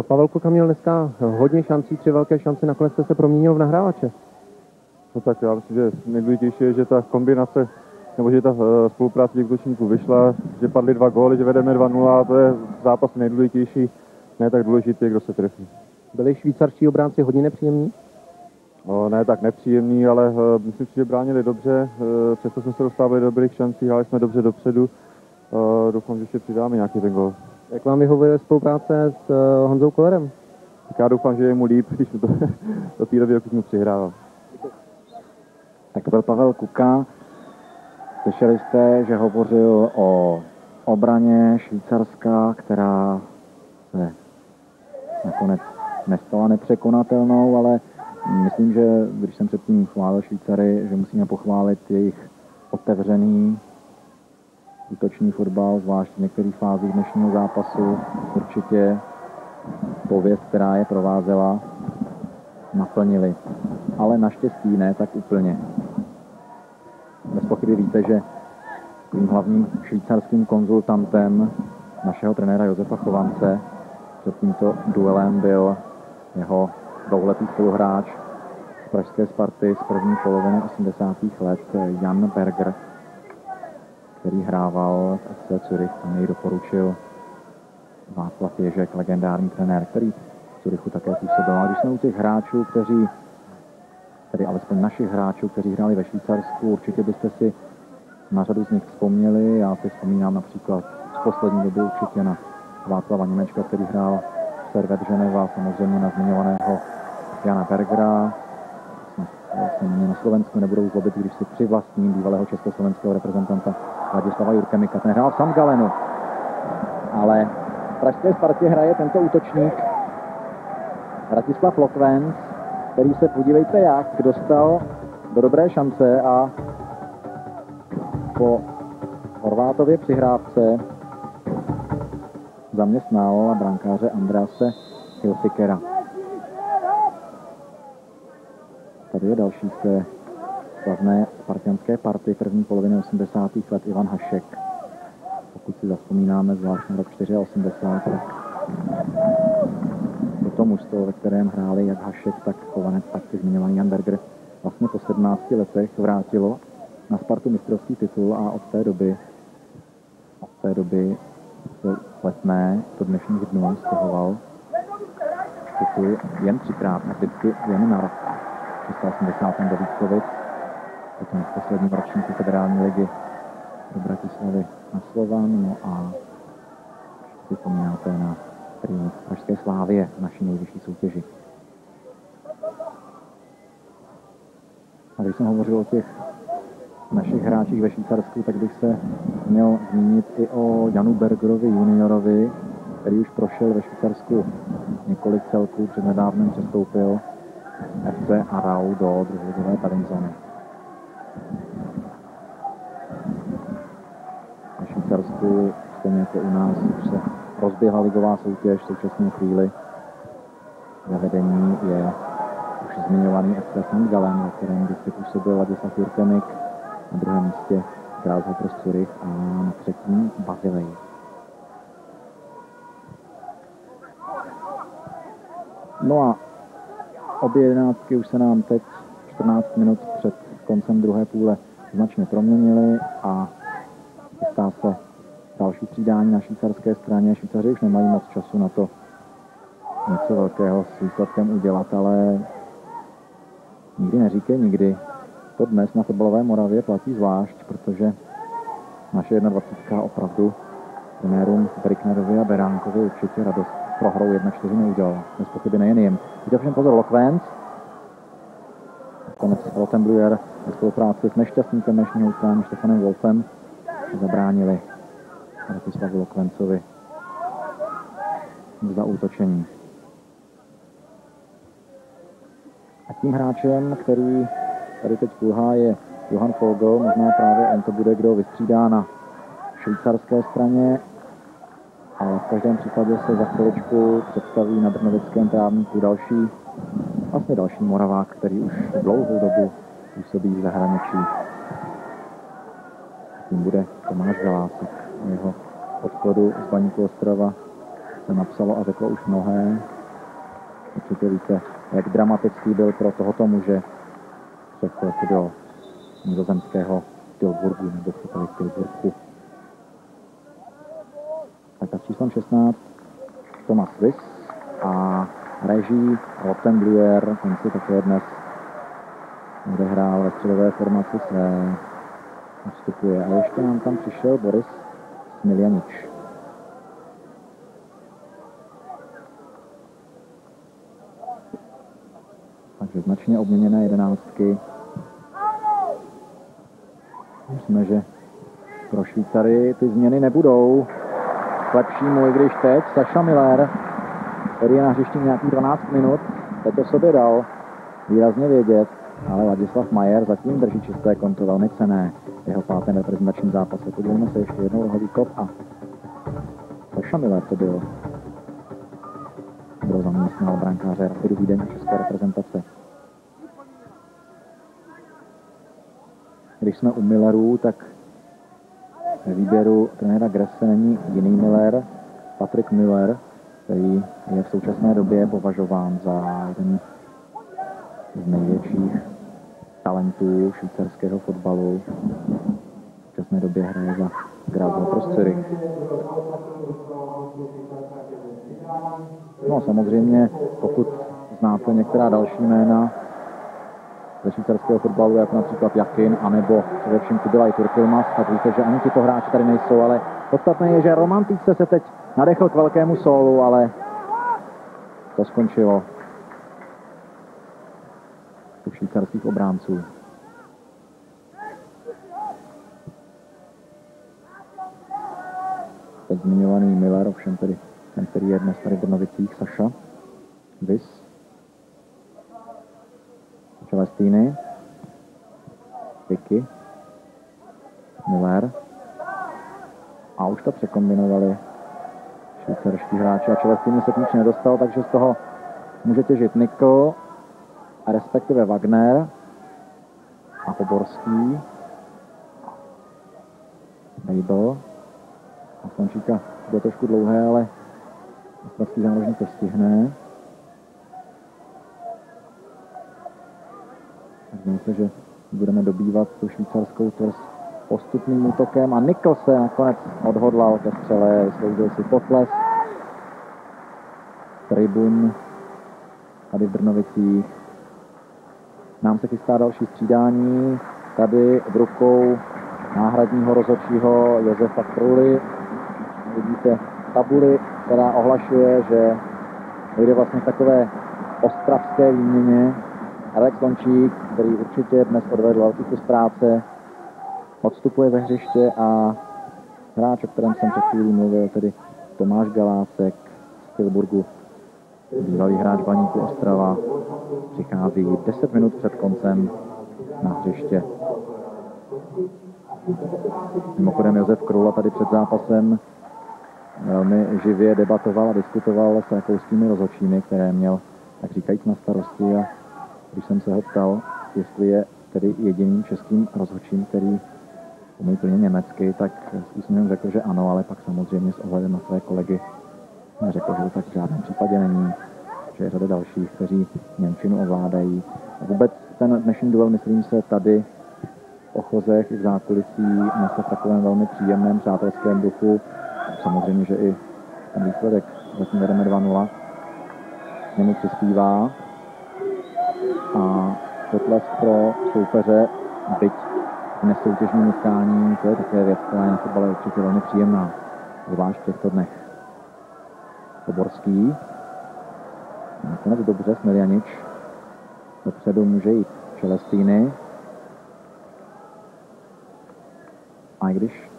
Pavel Kuka měl dneska hodně šancí, 3 velké šance, nakonec jste se proměnil v nahrávače. No tak já myslím, že nejdůležitější je, že ta kombinace, nebo že ta spolupráce těch útočníků vyšla, že padly 2 góly, že vedeme 2-0 a to je zápas nejdůležitější, ne tak důležitý, kdo se trefí. Byli švýcarští obránci hodně nepříjemní? No, ne tak nepříjemný, ale myslím si, že bránili dobře, přesto jsme se dostávali do dobrých šancí, hráli jsme dobře dopředu, doufám, že ještě přidáme nějaký ten gól. Jak vám vyhovuje spolupráce s Honzou Kollerem? Tak já doufám, že je mu líp, když to do té doby, jak mu přihrával. Tak byl Pavel Kuka. Slyšeli jste, že hovořil o obraně Švýcarska, která se nakonec nestala nepřekonatelnou, ale myslím, že když jsem předtím chválil Švýcary, že musíme pochválit jejich otevřený útočný fotbal, zvlášť v některých fázích dnešního zápasu. Určitě pověst, která je provázela, naplnili. Ale naštěstí ne tak úplně. Bez pochyby víte, že tím hlavním švýcarským konzultantem našeho trenéra Josefa Chovance před tímto duelem byl jeho dlouholetý spoluhráč z pražské Sparty z první poloviny 80. let Jan Berger, který hrával v FC Zürich. Tam jej doporučil Václav Ježek, legendární trenér, který v Zürichu také působil. A když jsme u těch hráčů, kteří, tedy alespoň našich hráčů, kteří hráli ve Švýcarsku, určitě byste si na řadu z nich vzpomněli. Já si vzpomínám například z poslední doby určitě na Václava Němečka, který hrál Servet Ženeva, samozřejmě na zmiňovaného Jana Bergera. Vlastně na Slovensku nebudou zlobit, když si přivlastním bývalého československého reprezentanta Ladislava Jurkemika. Ten hrál v St. Gallenu, ale v pražské Spartě hraje tento útočník Vratislav Lokvenc, který se, podívejte jak, dostal do dobré šance a po Horvátově přihrávce zaměstnal brankáře Andrease Hilfikera. Tady je další z té slavné spartianské party první poloviny 80. let Ivan Hašek. Pokud si zavzpomínáme zvlášť na rok 84, tak to mužstvo, ve kterém hráli jak Hašek, tak Chovanec, tak si zmiňovaný Jan Berger, vlastně po 17 letech vrátilo na Spartu mistrovský titul a od té doby se Letné do dnešních dnů stěhoval titul jen 3krát a vždycky jen na rok. 680. do Vítkovic, potom v posledním ročníku federální ligy do Bratislavy na Slovan, no a si vzpomínáte na triumf pražské Slávie v naší nejvyšší soutěži. A když jsem hovořil o těch našich hráčích ve Švýcarsku, tak bych se měl zmínit i o Janu Bergerovi juniorovi, který už prošel ve Švýcarsku několik celků, přednedávnem přestoupil FC Arau do druholigové Padenzony. Na Švýcarsku, stejně jako u nás, už se rozběhla ligová soutěž v současné chvíli. Ve vedení je už zmiňovaný FC St. Gallen, ve kterém kdysi působil Ladislav Jurkemik, na druhém místě Grasshopper Zürich a na třetím Bazilej. No a obě jedenáctky už se nám teď 14 minut před koncem druhé půle značně proměnily a chystá se další střídání na švýcarské straně. Švýcaři už nemají moc času na to něco velkého s výsledkem udělat, ale nikdy neříkej nikdy. To dnes na fotbalové Moravě platí zvlášť, protože naše 21. opravdu trenérům Bricknerovi a Beránkovi určitě radost prohrou 1-4 neudělala. Bez pochyby nejen jim. Víte všem pozor, Lokvenc. Konec Rottenbluer ve spolupráci s nešťastníkem dnešního utkání Štefanem Wolfem zabránili Vratislavu Lokvencovi v zaútočení. A tím hráčem, který tady teď kulhá, je Johan Vogel, možná právě on to bude, kdo vystřídá na švýcarské straně, ale v každém případě se za chviličku představí na brnovickém trávníku další Moravák, který už dlouhou dobu působí v zahraničí. Tím bude Tomáš Galásek. O jeho odchodu z Baníku Ostrava se napsalo a řeklo už mnohé. Určitě víte, jak dramatický byl pro tohoto muže přechod do nizozemského Tilburgu, nebo chcete Tilburgu. Tak a s číslem 16 Thomas Wiss a reží Rottenbluer, ten si také dnes odehrál ve středové formaci své, vstupuje. A ještě nám tam přišel Boris Smiljanič. Takže značně obměněné jedenáctky. Myslím, že pro Švýcary ty změny nebudou k lepšímu, i když teď Saša Miller, který je na hřišti nějakých 12 minut, teď to sobě dal výrazně vědět, ale Ladislav Majer zatím drží čisté konto, velmi cenné jeho pátém reprezentačním zápase. Podívejme se ještě jednou rohový kop a Saša Miller to byl. Kdo zaměstnal brankáře Rapidu Vídeň české reprezentace. Když jsme u Millerů, tak ve výběru trenéra Gresse není jiný Miller, Patrick Müller, který je v současné době považován za jeden z největších talentů švýcarského fotbalu. V současné době hraje za Grasshopper Zürich. No samozřejmě, pokud znáte některá další jména ze švýcarského fotbalu, jako například Jakin, anebo především Kubilaj Turkilmas, tak víte, že ani tyto hráči tady nejsou, ale podstatné je, že Romantice se teď nadechl k velkému sólu, ale to skončilo u švýcarských obránců. Teď zmiňovaný Miller, ovšem tedy ten, který je dnes tady v Brnovicích, Saša Wiss, Celestini, Vicky, Miller a už to překombinovali švýcarští hráči a Celestini se k nič nedostal, takže z toho může těžit Nikl, a respektive Wagner a Poborský, Babel a Slančíka bude trošku dlouhé, ale ostravský záložník to stihne. Zdá se, že budeme dobývat tu švýcarskou tvrz postupným útokem a Nikl se nakonec odhodlal ke střele, vysloužil si potlesk tribun tady v Brnovicích. Nám se chystá další střídání, tady v rukou náhradního rozhodčího Josefa Kruly. Vidíte tabuli, která ohlašuje, že dojde vlastně k takové ostravské výměně. Alex Lončík, který určitě dnes odvedl velký kus práce, odstupuje ze hřiště a hráč, o kterém jsem před chvílí mluvil, tedy Tomáš Galásek z Tilburgu, bývalý hráč Baníku Ostrava, přichází 10 minut před koncem na hřiště. Mimochodem Josef Krula tady před zápasem velmi živě debatoval a diskutoval s rakouskými rozhodčími, které měl, tak říkajíc, na starosti, a když jsem se ho ptal, jestli je tedy jediným českým rozhodčím, který umí plně německy, tak s úsměvem řekl, že ano, ale pak samozřejmě s ohledem na své kolegy řekl, že to tak v žádném případě není, že je řada dalších, kteří němčinu ovládají. A vůbec ten dnešní duel, myslím se, tady v Ochozech i v zákulisí nese v takovém velmi příjemném přátelském duchu. Samozřejmě, že i ten výsledek, zatím vedeme 2-0, k němu přispívá. A potlesk pro soupeře, byť v nesoutěžním utkání, to je také věc, která je na fotbale určitě velmi příjemná, zvlášť v těchto dnech. Poborský, nakonec dobře, Smiljanič, dopředu může jít Celestini. A i když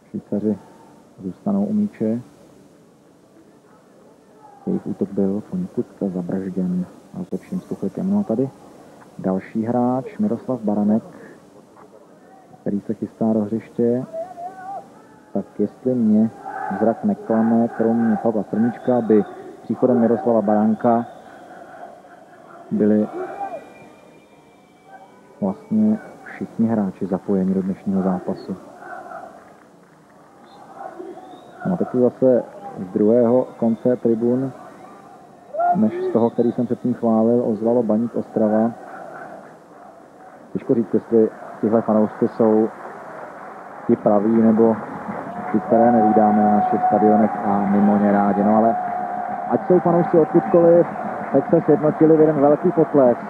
Švýcaři zůstanou u míče, jejich útok byl poněkud zabržděn rozhodčím Stuchlíkem. No a tady další hráč Miroslav Baranek, který se chystá do hřiště. Tak jestli mě zrak neklame, kromě Pavla Strníčka by příchodem Miroslava Baranka byli vlastně všichni hráči zapojeni do dnešního zápasu. No teď zase z druhého konce tribun, než z toho, který jsem předtím chválil, ozvalo Baník Ostrava. Těžko říct, jestli tihle fanoušci jsou ti praví, nebo ti, které nevídáme na našich stadionech a mimo ně rádi. No ale ať jsou fanoušci odkudkoliv, tak se sjednotili v jeden velký potlesk.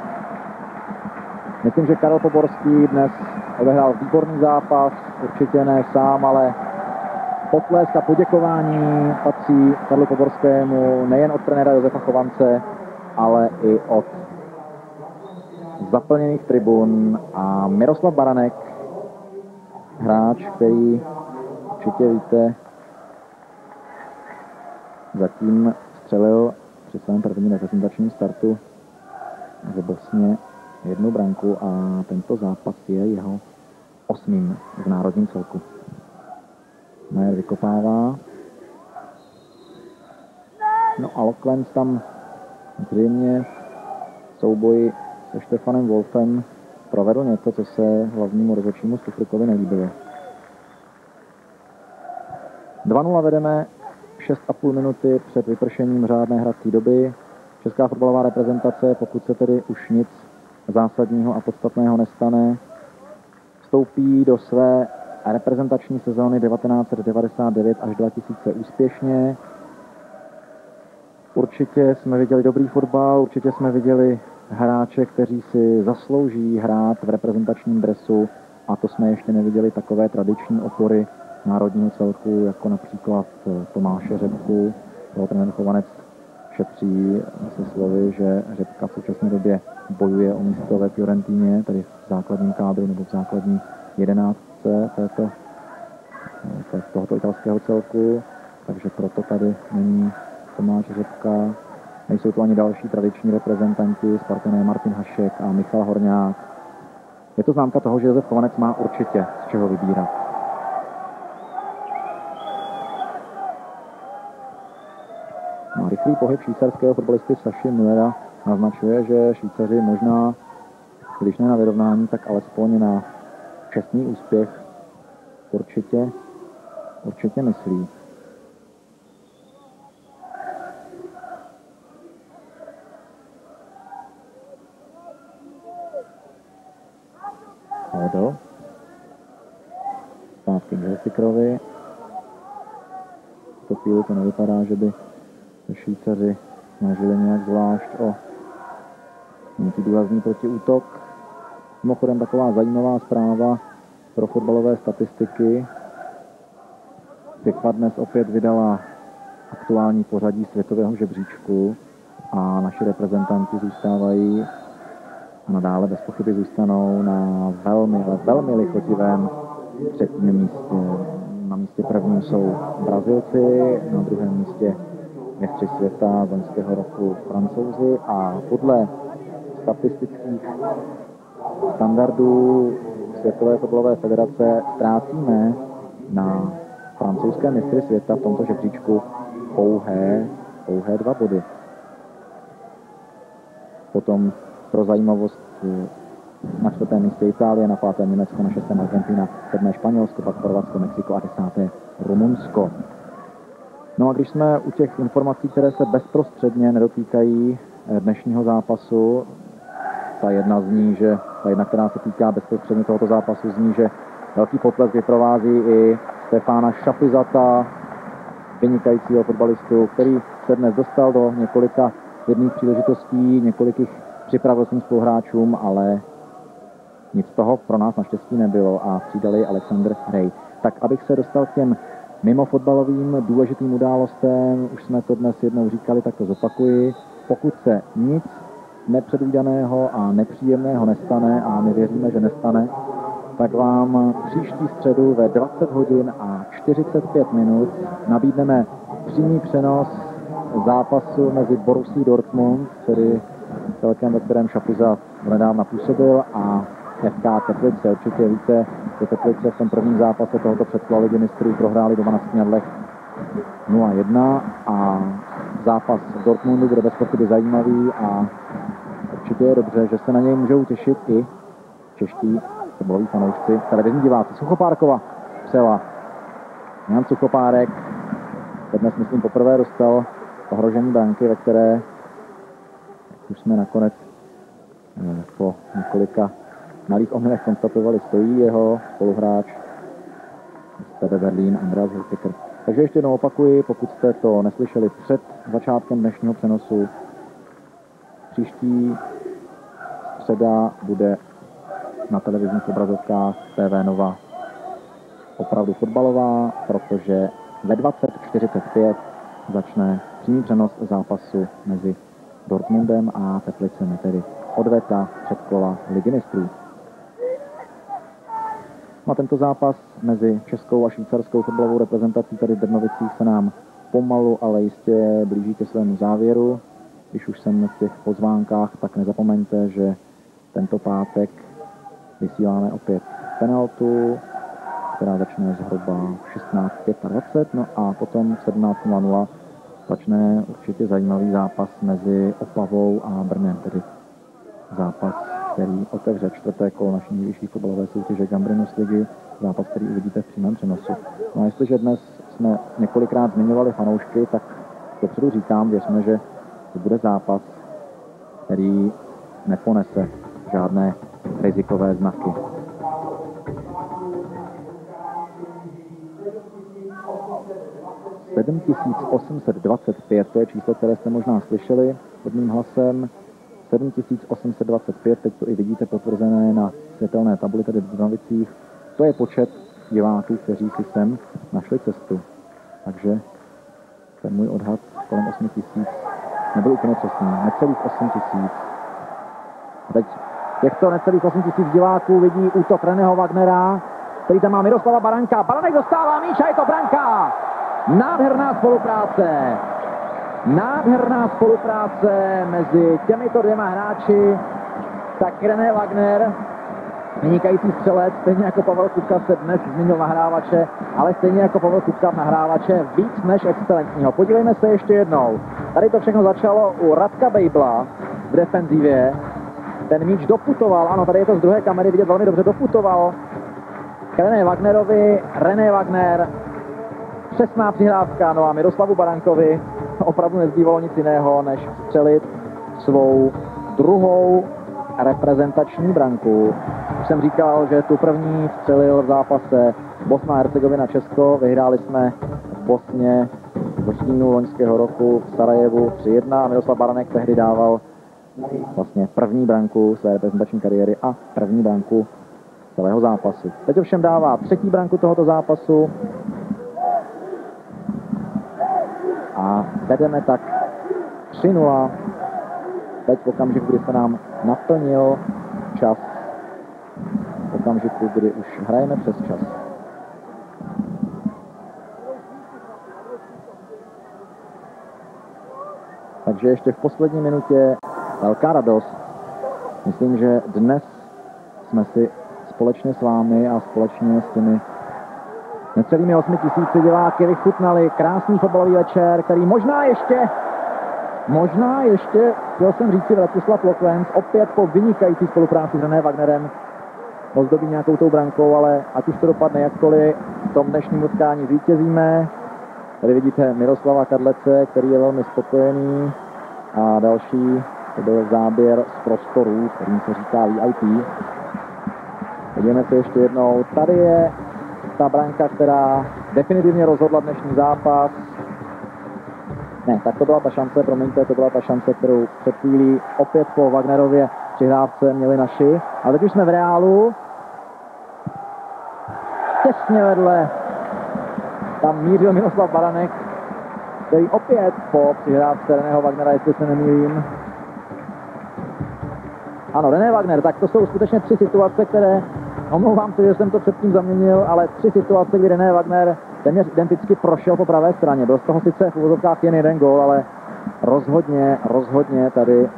Myslím, že Karel Poborský dnes odehrál výborný zápas, určitě ne sám, ale potlesk a poděkování patří Karlu Poborskému nejen od trenéra Josefa Chovance, ale i od zaplněných tribun. A Miroslav Baranek, hráč, který určitě víte, zatím střelil při svém prvním reprezentačním startu v Bosně 1 branku a tento zápas je jeho 8. v národním celku. Majer vykopává. No a Loklenc tam zřejmě v souboji se Štefanem Wolfem provedl něco, co se hlavnímu rozhodčímu Stufrikovi nelíbilo. 2-0 vedeme 6,5 minuty před vypršením řádné hrací doby. Česká fotbalová reprezentace, pokud se tedy už nic zásadního a podstatného nestane, vstoupí do své reprezentační sezóny 1999 až 2000 úspěšně. Určitě jsme viděli dobrý fotbal, určitě jsme viděli hráče, kteří si zaslouží hrát v reprezentačním dresu, a to jsme ještě neviděli takové tradiční opory národního celku, jako například Tomáše Řepku. Toho trenér Chovanec šetří se slovy, že Řepka v současné době bojuje o místo ve Fiorentíně, tedy v základním kádru nebo v základní 11 tohoto italského celku, takže proto tady není Tomáš Řepka. Nejsou to ani další tradiční reprezentanti, Spartané Martin Hašek a Michal Horňák. Je to známka toho, že Josef Chovanec má určitě z čeho vybírat. No, rychlý pohyb švýcarského fotbalisty Saši Müllera naznačuje, že Švýcaři možná, když ne na vyrovnání, tak alespoň na čestný úspěch určitě myslí. Hodl. Zpátky k Helsikrovi. V tu chvíli to nevypadá, že by se Švýcaři snažili nějak zvlášť o nějaký důrazný protiútok. Mimochodem taková zajímavá zpráva pro fotbalové statistiky. FIFA dnes opět vydala aktuální pořadí světového žebříčku a naši reprezentanti zůstávají a nadále bez pochyby zůstanou na velmi lichotivém třetím místě. Na místě prvním jsou Brazilci, na druhém místě mistři světa z loňského roku Francouzi a podle statistických standardů Světové fotbalové federace ztrácíme na francouzské mistry světa v tomto žebříčku pouhé 2 body. Potom pro zajímavost na 4. místě Itálie, na 5. Německo, na 6. Argentina, 7. Španělsko, pak Chorvatsko, Mexiko a 10. Rumunsko. No a když jsme u těch informací, které se bezprostředně nedotýkají dnešního zápasu, ta jedna, která se týká bezprostředně tohoto zápasu, zní, že velký potlesk vyprovází i Stefána Šafizata, vynikajícího fotbalistu, který se dnes dostal do několika jedných příležitostí, několik jich připravil svým spoluhráčům, ale nic z toho pro nás naštěstí nebylo a přidali Alexander Rej. Tak abych se dostal k těm mimo fotbalovým důležitým událostem, už jsme to dnes jednou říkali, tak to zopakuji. Pokud se nic nepředvídaného a nepříjemného nestane, a my věříme, že nestane, tak vám příští středu ve 20 hodin a 45 minut nabídneme přímý přenos zápasu mezi Borussií Dortmund, tedy celkem, ve kterém Šapuza nedávno působil, a FK Teplice. Určitě víte, že Teplice v tom prvním zápase tohoto předkola Ligy mistrů prohráli doma na Snědlech 0-1 a zápas v Dortmundu bude bez pochyby zajímavý a určitě je dobře, že se na něj můžou těšit i čeští fotbaloví fanoušci, televizní diváci. Suchopárkova přela. Jan Suchopárek se dnes, myslím, poprvé dostal ohrožení branky, ve které už jsme nakonec po několika malých omylech konstatovali, stojí jeho spoluhráč z TB Berlín Andreas Hilfiger. Takže ještě jednou opakuji, pokud jste to neslyšeli před začátkem dnešního přenosu, příští středa bude na televizních obrazovkách TV Nova opravdu fotbalová, protože ve 20:45 začne přímý přenos zápasu mezi Dortmundem a Teplicemi, tedy odveta předkola Ligy mistrů. Na tento zápas mezi českou a švýcarskou fotbalovou reprezentací tady v Brnovicích se nám pomalu, ale jistě blíží ke svému závěru. Když už jsem v těch pozvánkách, tak nezapomeňte, že tento pátek vysíláme opět penaltu, která začne zhruba 16:25, no a potom v 17:00 začne určitě zajímavý zápas mezi Opavou a Brnem, tedy zápas, který otevře čtvrté kolo naší nejvyšší fotbalové soutěže Gambrinus ligy, zápas, který uvidíte v přímém přenosu. No a jestliže dnes jsme několikrát zmiňovali fanoušky, tak dopředu říkám, věřme, že to bude zápas, který neponese žádné rizikové znaky. $7,825, to je číslo, které jste možná slyšeli pod mým hlasem. 7,825, teď to i vidíte potvrzené na světelné tabuli tady v Brnovicích. To je počet diváků, kteří si sem našli cestu. Takže ten můj odhad kolem 8 000 nebyl úplně přesný, necelých 8 000. Teď těchto necelých 8 000 diváků vidí útok Reného Wagnera, který tam má Miroslava Baranka. Baranek dostává míč a je to branka! Nádherná spolupráce! Nádherná spolupráce mezi těmito dvěma hráči. Tak René Wagner, vynikající střelec, stejně jako Pavel Kutka se dnes zmínil nahrávače, ale stejně jako Pavel Kutka nahrávače víc než excelentního. Podívejme se ještě jednou. Tady to všechno začalo u Radka Bejbla v defenzivě. Ten míč doputoval, ano, tady je to z druhé kamery vidět velmi dobře, doputoval k René Wagnerovi. René Wagner, přesná přihrávka, no a Miroslavu Barankovi opravdu nezbývalo nic jiného, než střelit svou druhou reprezentační branku. Už jsem říkal, že tu první střelil v zápase Bosna a Hercegovina Česko. Vyhráli jsme v Bosně v říjnu loňského roku v Sarajevu 3-1 a Miroslav Baranek tehdy dával vlastně první branku své reprezentační kariéry a první branku celého zápasu. Teď ovšem dává třetí branku tohoto zápasu a vedeme tak 3-0. Teď v okamžiku, kdy se nám naplnil čas, v okamžiku, kdy už hrajeme přes čas. Takže ještě v poslední minutě velká radost. Myslím, že dnes jsme si společně s vámi a společně s těmi necelými 8 000 diváky vychutnali krásný fotbalový večer, který možná ještě, chtěl jsem říct si Vratislav Lokvenc, opět po vynikající spolupráci s René Wagnerem ozdobí nějakou tou brankou, ale ať už to dopadne jakkoliv, v tom dnešním utkání zvítězíme. Tady vidíte Miroslava Kadlece, který je velmi spokojený, a další, to byl záběr z prostorů, kterým se říká VIP. Podívejme se ještě jednou, tady je ta branka, která definitivně rozhodla dnešní zápas. Ne, tak to byla ta šance, promiňte, to byla ta šance, kterou před chvílí opět po Wagnerově přihrávce měli naši. Ale teď už jsme v reálu. Těsně vedle tam mířil Miroslav Baranek, který opět po přihrávce Reného Wagnera, jestli se nemýlím. Ano, René Wagner, tak to jsou skutečně 3 situace, které, omlouvám se, že jsem to předtím zaměnil, ale 3 situace, kdy René Wagner téměř identicky prošel po pravé straně. Byl z toho sice v uvozovkách jen jeden gól, ale rozhodně tady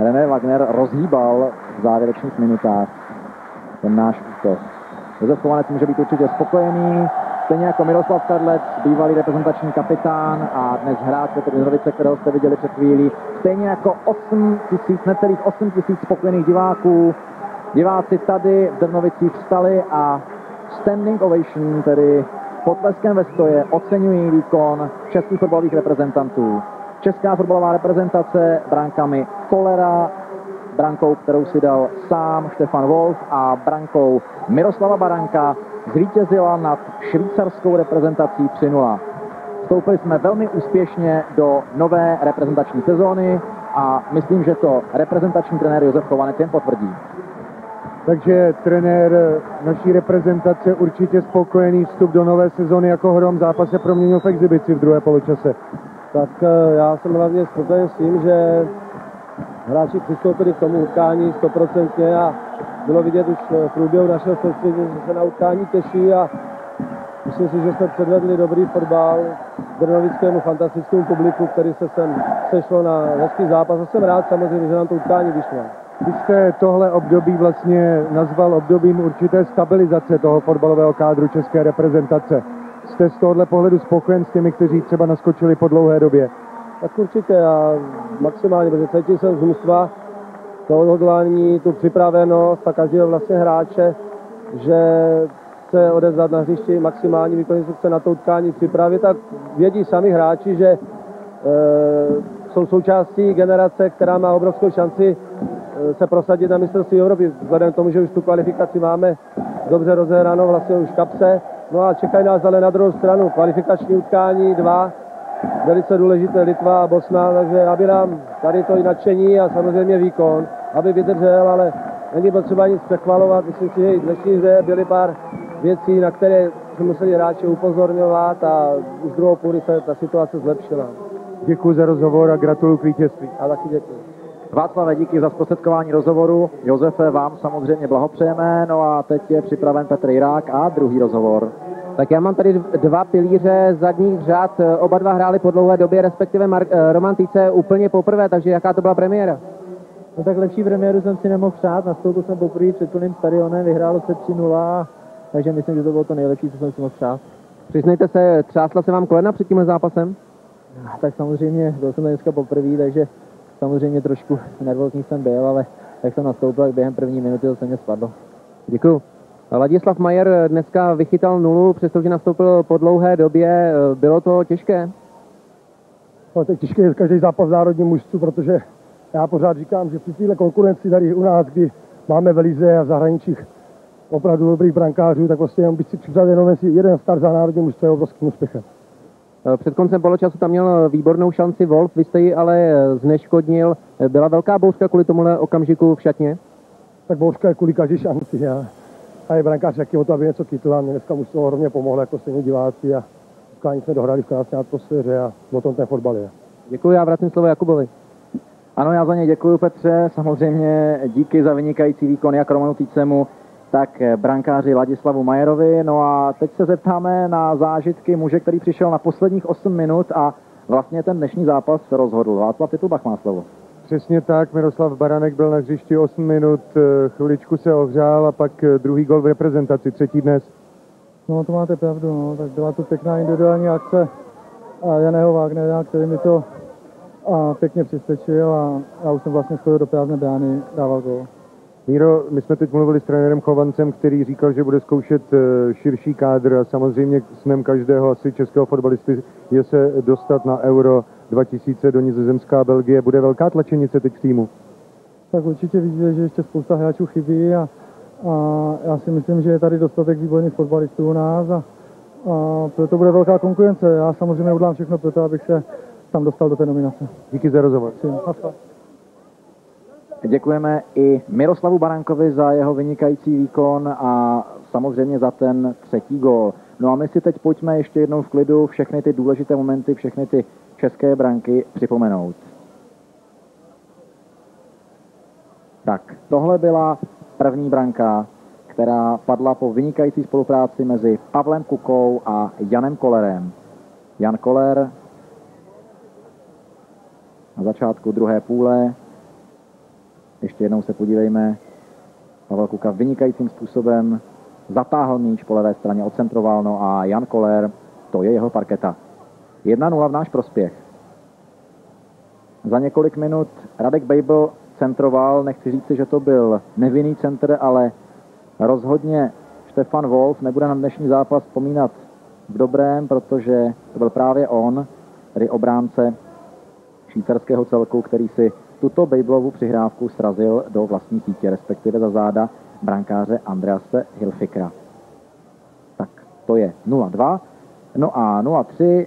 René Wagner rozhýbal v závěrečných minutách ten náš útok. Josef Chovanec může být určitě spokojený, stejně jako Miroslav Kadlec, bývalý reprezentační kapitán a dnes hráč Petr Jindrovice, kterého jste viděli před chvílí, stejně jako 8 000 spokojených diváků. Diváci tady v Drnovicích vstali a standing ovation, tedy potleskem ve stoje, oceňují výkon českých fotbalových reprezentantů. Česká fotbalová reprezentace brankami Kollera, brankou, kterou si dal sám Stefan Wolf, a brankou Miroslava Baranka zvítězila nad švýcarskou reprezentací 3-0. Vstoupili jsme velmi úspěšně do nové reprezentační sezóny a myslím, že to reprezentační trenér Josef Chovanec jen potvrdí. Takže trenér naší reprezentace určitě spokojený, vstup do nové sezóny, jako hrom zápase proměnil v exibici v druhé poločase. Tak já jsem hlavně spokojen s tím, že hráči přistoupili k tomu utkání 100% a bylo vidět už v průběhu našeho soustředění, že se na utkání těší a myslím si, že jsme předvedli dobrý fotbal drnovickému fantastickému publiku, který se sem sešlo na hezký zápas a jsem rád samozřejmě, že nám to utkání vyšlo. Vy jste tohle období vlastně nazval obdobím určité stabilizace toho fotbalového kádru české reprezentace. Jste z tohohle pohledu spokojen s těmi, kteří třeba naskočili po dlouhé době? Tak určitě, já maximálně, protože cítil jsem z mužstva to odhodlání, tu připravenost a každého vlastně hráče, že chce odevzdat na hřišti maximální výkon, že chce na to utkání připravit, tak vědí sami hráči, že jsou součástí generace, která má obrovskou šanci se prosadit na mistrovství Evropy. Vzhledem k tomu, že už tu kvalifikaci máme dobře rozehranou vlastně už v kapse. No a čekají nás ale na druhou stranu kvalifikační utkání 2, velice důležité Litva a Bosna, takže aby nám tady to i nadšení a samozřejmě výkon, aby vydržel, ale není potřeba nic přechvalovat. Myslím si, že i dnešní hře byly pár věcí, na které se museli hráči upozorňovat a už druhou půli se ta situace zlepšila. Děkuji za rozhovor a gratuluju k vítězství. A taky děkuji. Václave, díky za zprostředkování rozhovoru. Josefe, vám samozřejmě blahopřejeme. No a teď je připraven Petr Jirák a druhý rozhovor. Tak já mám tady dva pilíře zadních řad, oba dva hráli po dlouhé době, respektive Roman Týce úplně poprvé, takže jaká to byla premiéra? No tak lepší premiéru jsem si nemohl přát, nastoupil jsem poprvé před plným stadionem, vyhrálo se 3-0, takže myslím, že to bylo to nejlepší, co jsem si mohl přát. Přiznejte se, třásla se vám kolena před tímhle zápasem? Tak samozřejmě, byl jsem dneska poprvé, takže samozřejmě trošku nervózní jsem byl, ale jak jsem nastoupil, tak během první minuty to se mě spadlo. Děkuju. Ladislav Majer dneska vychytal 0, přestože nastoupil po dlouhé době. Bylo to těžké? No, to je těžké každý zápas v národním mužstvu, protože já pořád říkám, že při téhle konkurenci tady u nás, kdy máme v lize a v zahraničích opravdu dobrých brankářů, tak prostě jenom bych si připravil jenom jeden start za národní mužstvo je obrovským úspěchem. Před koncem poločasu tam měl výbornou šanci Wolf, vy jste ji ale zneškodnil. Byla velká bouřka kvůli tomuhle okamžiku v šatně? Tak bouřka je kvůli každý šanci. A je brankář jaký o to, aby něco kytl a mě dneska mužstvo hrozně pomohlo jako stejní diváci a utkání jsme dohrali v krásné atmosféře a o tom ten fotbal je. Děkuji, já vracím slovo Jakubovi. Ano, já za ně děkuji, Petře. Samozřejmě díky za vynikající výkon jak Romanu Týcemu, tak brankáři Ladislavu Majerovi. No a teď se zeptáme na zážitky muže, který přišel na posledních 8 minut a vlastně ten dnešní zápas se rozhodl. Václav Titlbach má slovo. Přesně tak, Miroslav Baranek byl na hřišti 8 minut, chviličku se ohřál a pak druhý gol v reprezentaci, třetí dnes. No to máte pravdu, no. Tak byla to pěkná individuální akce a Janého Wagnera, který mi to pěkně přispěčil a já už jsem vlastně skoro do prázdné brány dával gol. Míro, my jsme teď mluvili s trenérem Chovancem, který říkal, že bude zkoušet širší kádr a samozřejmě snem každého asi českého fotbalisty je se dostat na Euro 2000 do Nizozemská a Belgie. Bude velká tlačenice teď v týmu? Tak určitě vidíte, že ještě spousta hráčů chybí a já si myslím, že je tady dostatek výborných fotbalistů u nás a proto bude velká konkurence. Já samozřejmě udělám všechno pro to, abych se tam dostal do té nominace. Díky za rozhovor. Děkujeme i Miroslavu Barankovi za jeho vynikající výkon a samozřejmě za ten třetí gól. No a my si teď pojďme ještě jednou v klidu všechny ty důležité momenty, všechny ty české branky připomenout. Tak, tohle byla první branka, která padla po vynikající spolupráci mezi Pavlem Kukou a Janem Kollerem. Jan Koller na začátku druhé půle Ještě jednou se podívejme. Pavel Kuka vynikajícím způsobem zatáhl míč po levé straně, odcentroval, no a Jan Koller, to je jeho parketa. 1-0 v náš prospěch. Za několik minut Radek Bejbl centroval, nechci říci, že to byl nevinný centr, ale rozhodně Štefan Wolf nebude na dnešní zápas vzpomínat v dobrém, protože to byl právě on, tedy obránce švýcarského celku, který si tuto Bejblovu přihrávku srazil do vlastní sítě, respektive za záda brankáře Andrease Hilfikera. Tak to je 0-2. No a 0-3.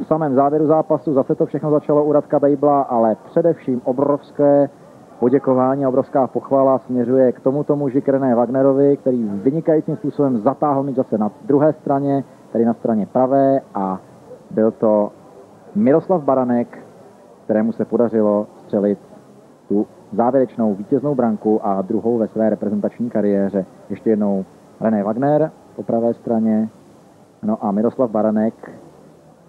V samém závěru zápasu zase to všechno začalo u Radka Bejbla, ale především obrovské poděkování a obrovská pochvala směřuje k tomuto muži René Wagnerovi, který vynikajícím způsobem zatáhl míč zase na druhé straně, tedy na straně pravé, a byl to Miroslav Baranek, kterému se podařilo střelit tu závěrečnou vítěznou branku a druhou ve své reprezentační kariéře. Ještě jednou René Wagner po pravé straně, no a Miroslav Baranek,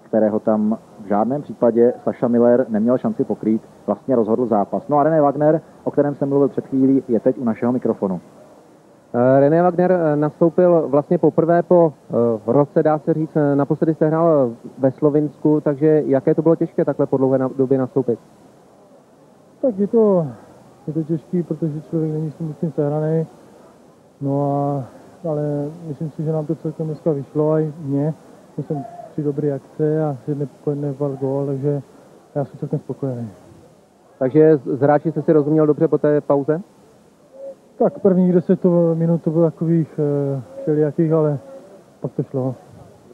kterého tam v žádném případě Saša Miller neměl šanci pokrýt, vlastně rozhodl zápas. No a René Wagner, o kterém jsem mluvil před chvílí, je teď u našeho mikrofonu. René Wagner nastoupil vlastně poprvé po roce, dá se říct, naposledy se hrál ve Slovinsku, takže jaké to bylo těžké takhle po dlouhé době nastoupit? Tak je to těžký, protože člověk není s tím sehraný, no ale myslím si, že nám to celkem dneska vyšlo a i mně. Já jsem 3 dobré akce a 1 gól, takže já jsem celkem spokojený. Takže z hráči jste si rozuměl dobře po té pauze? Tak prvních 10 minut to bylo takových všelijakých, ale pak to šlo.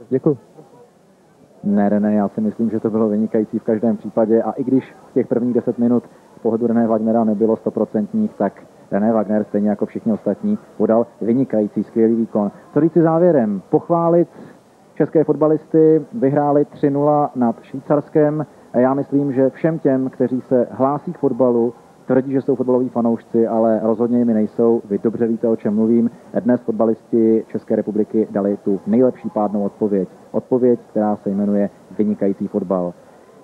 Děkuji. Ne, já si myslím, že to bylo vynikající v každém případě, a i když v těch prvních 10 minut z pohledu René Wagnera nebylo 100%, tak René Wagner, stejně jako všichni ostatní, podal vynikající, skvělý výkon. Co říci závěrem? Pochválit české fotbalisty, vyhráli 3-0 nad Švýcarskem. Já myslím, že všem těm, kteří se hlásí k fotbalu, tvrdí, že jsou fotbaloví fanoušci, ale rozhodně jimi nejsou. Vy dobře víte, o čem mluvím. Dnes fotbalisti České republiky dali tu nejlepší pádnou odpověď. Odpověď, která se jmenuje vynikající fotbal.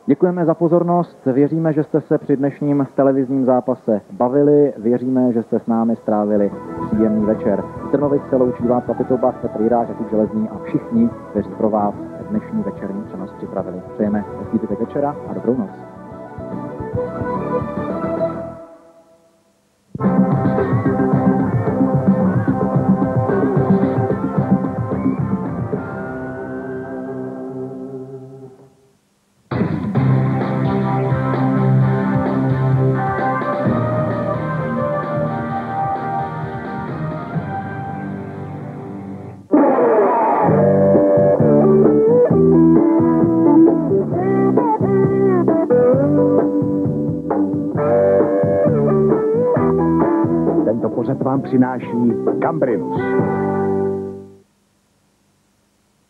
Děkujeme za pozornost, věříme, že jste se při dnešním televizním zápase bavili, věříme, že jste s námi strávili příjemný večer. Z Trnovic se loučí vás Kapitolbach, Petr Jiráš, Jakub Železný a všichni, kteří pro vás dnešní večerní přenos připravili. Přejeme hezký zbytek večera a dobrou noc. Přináší Cambrinus.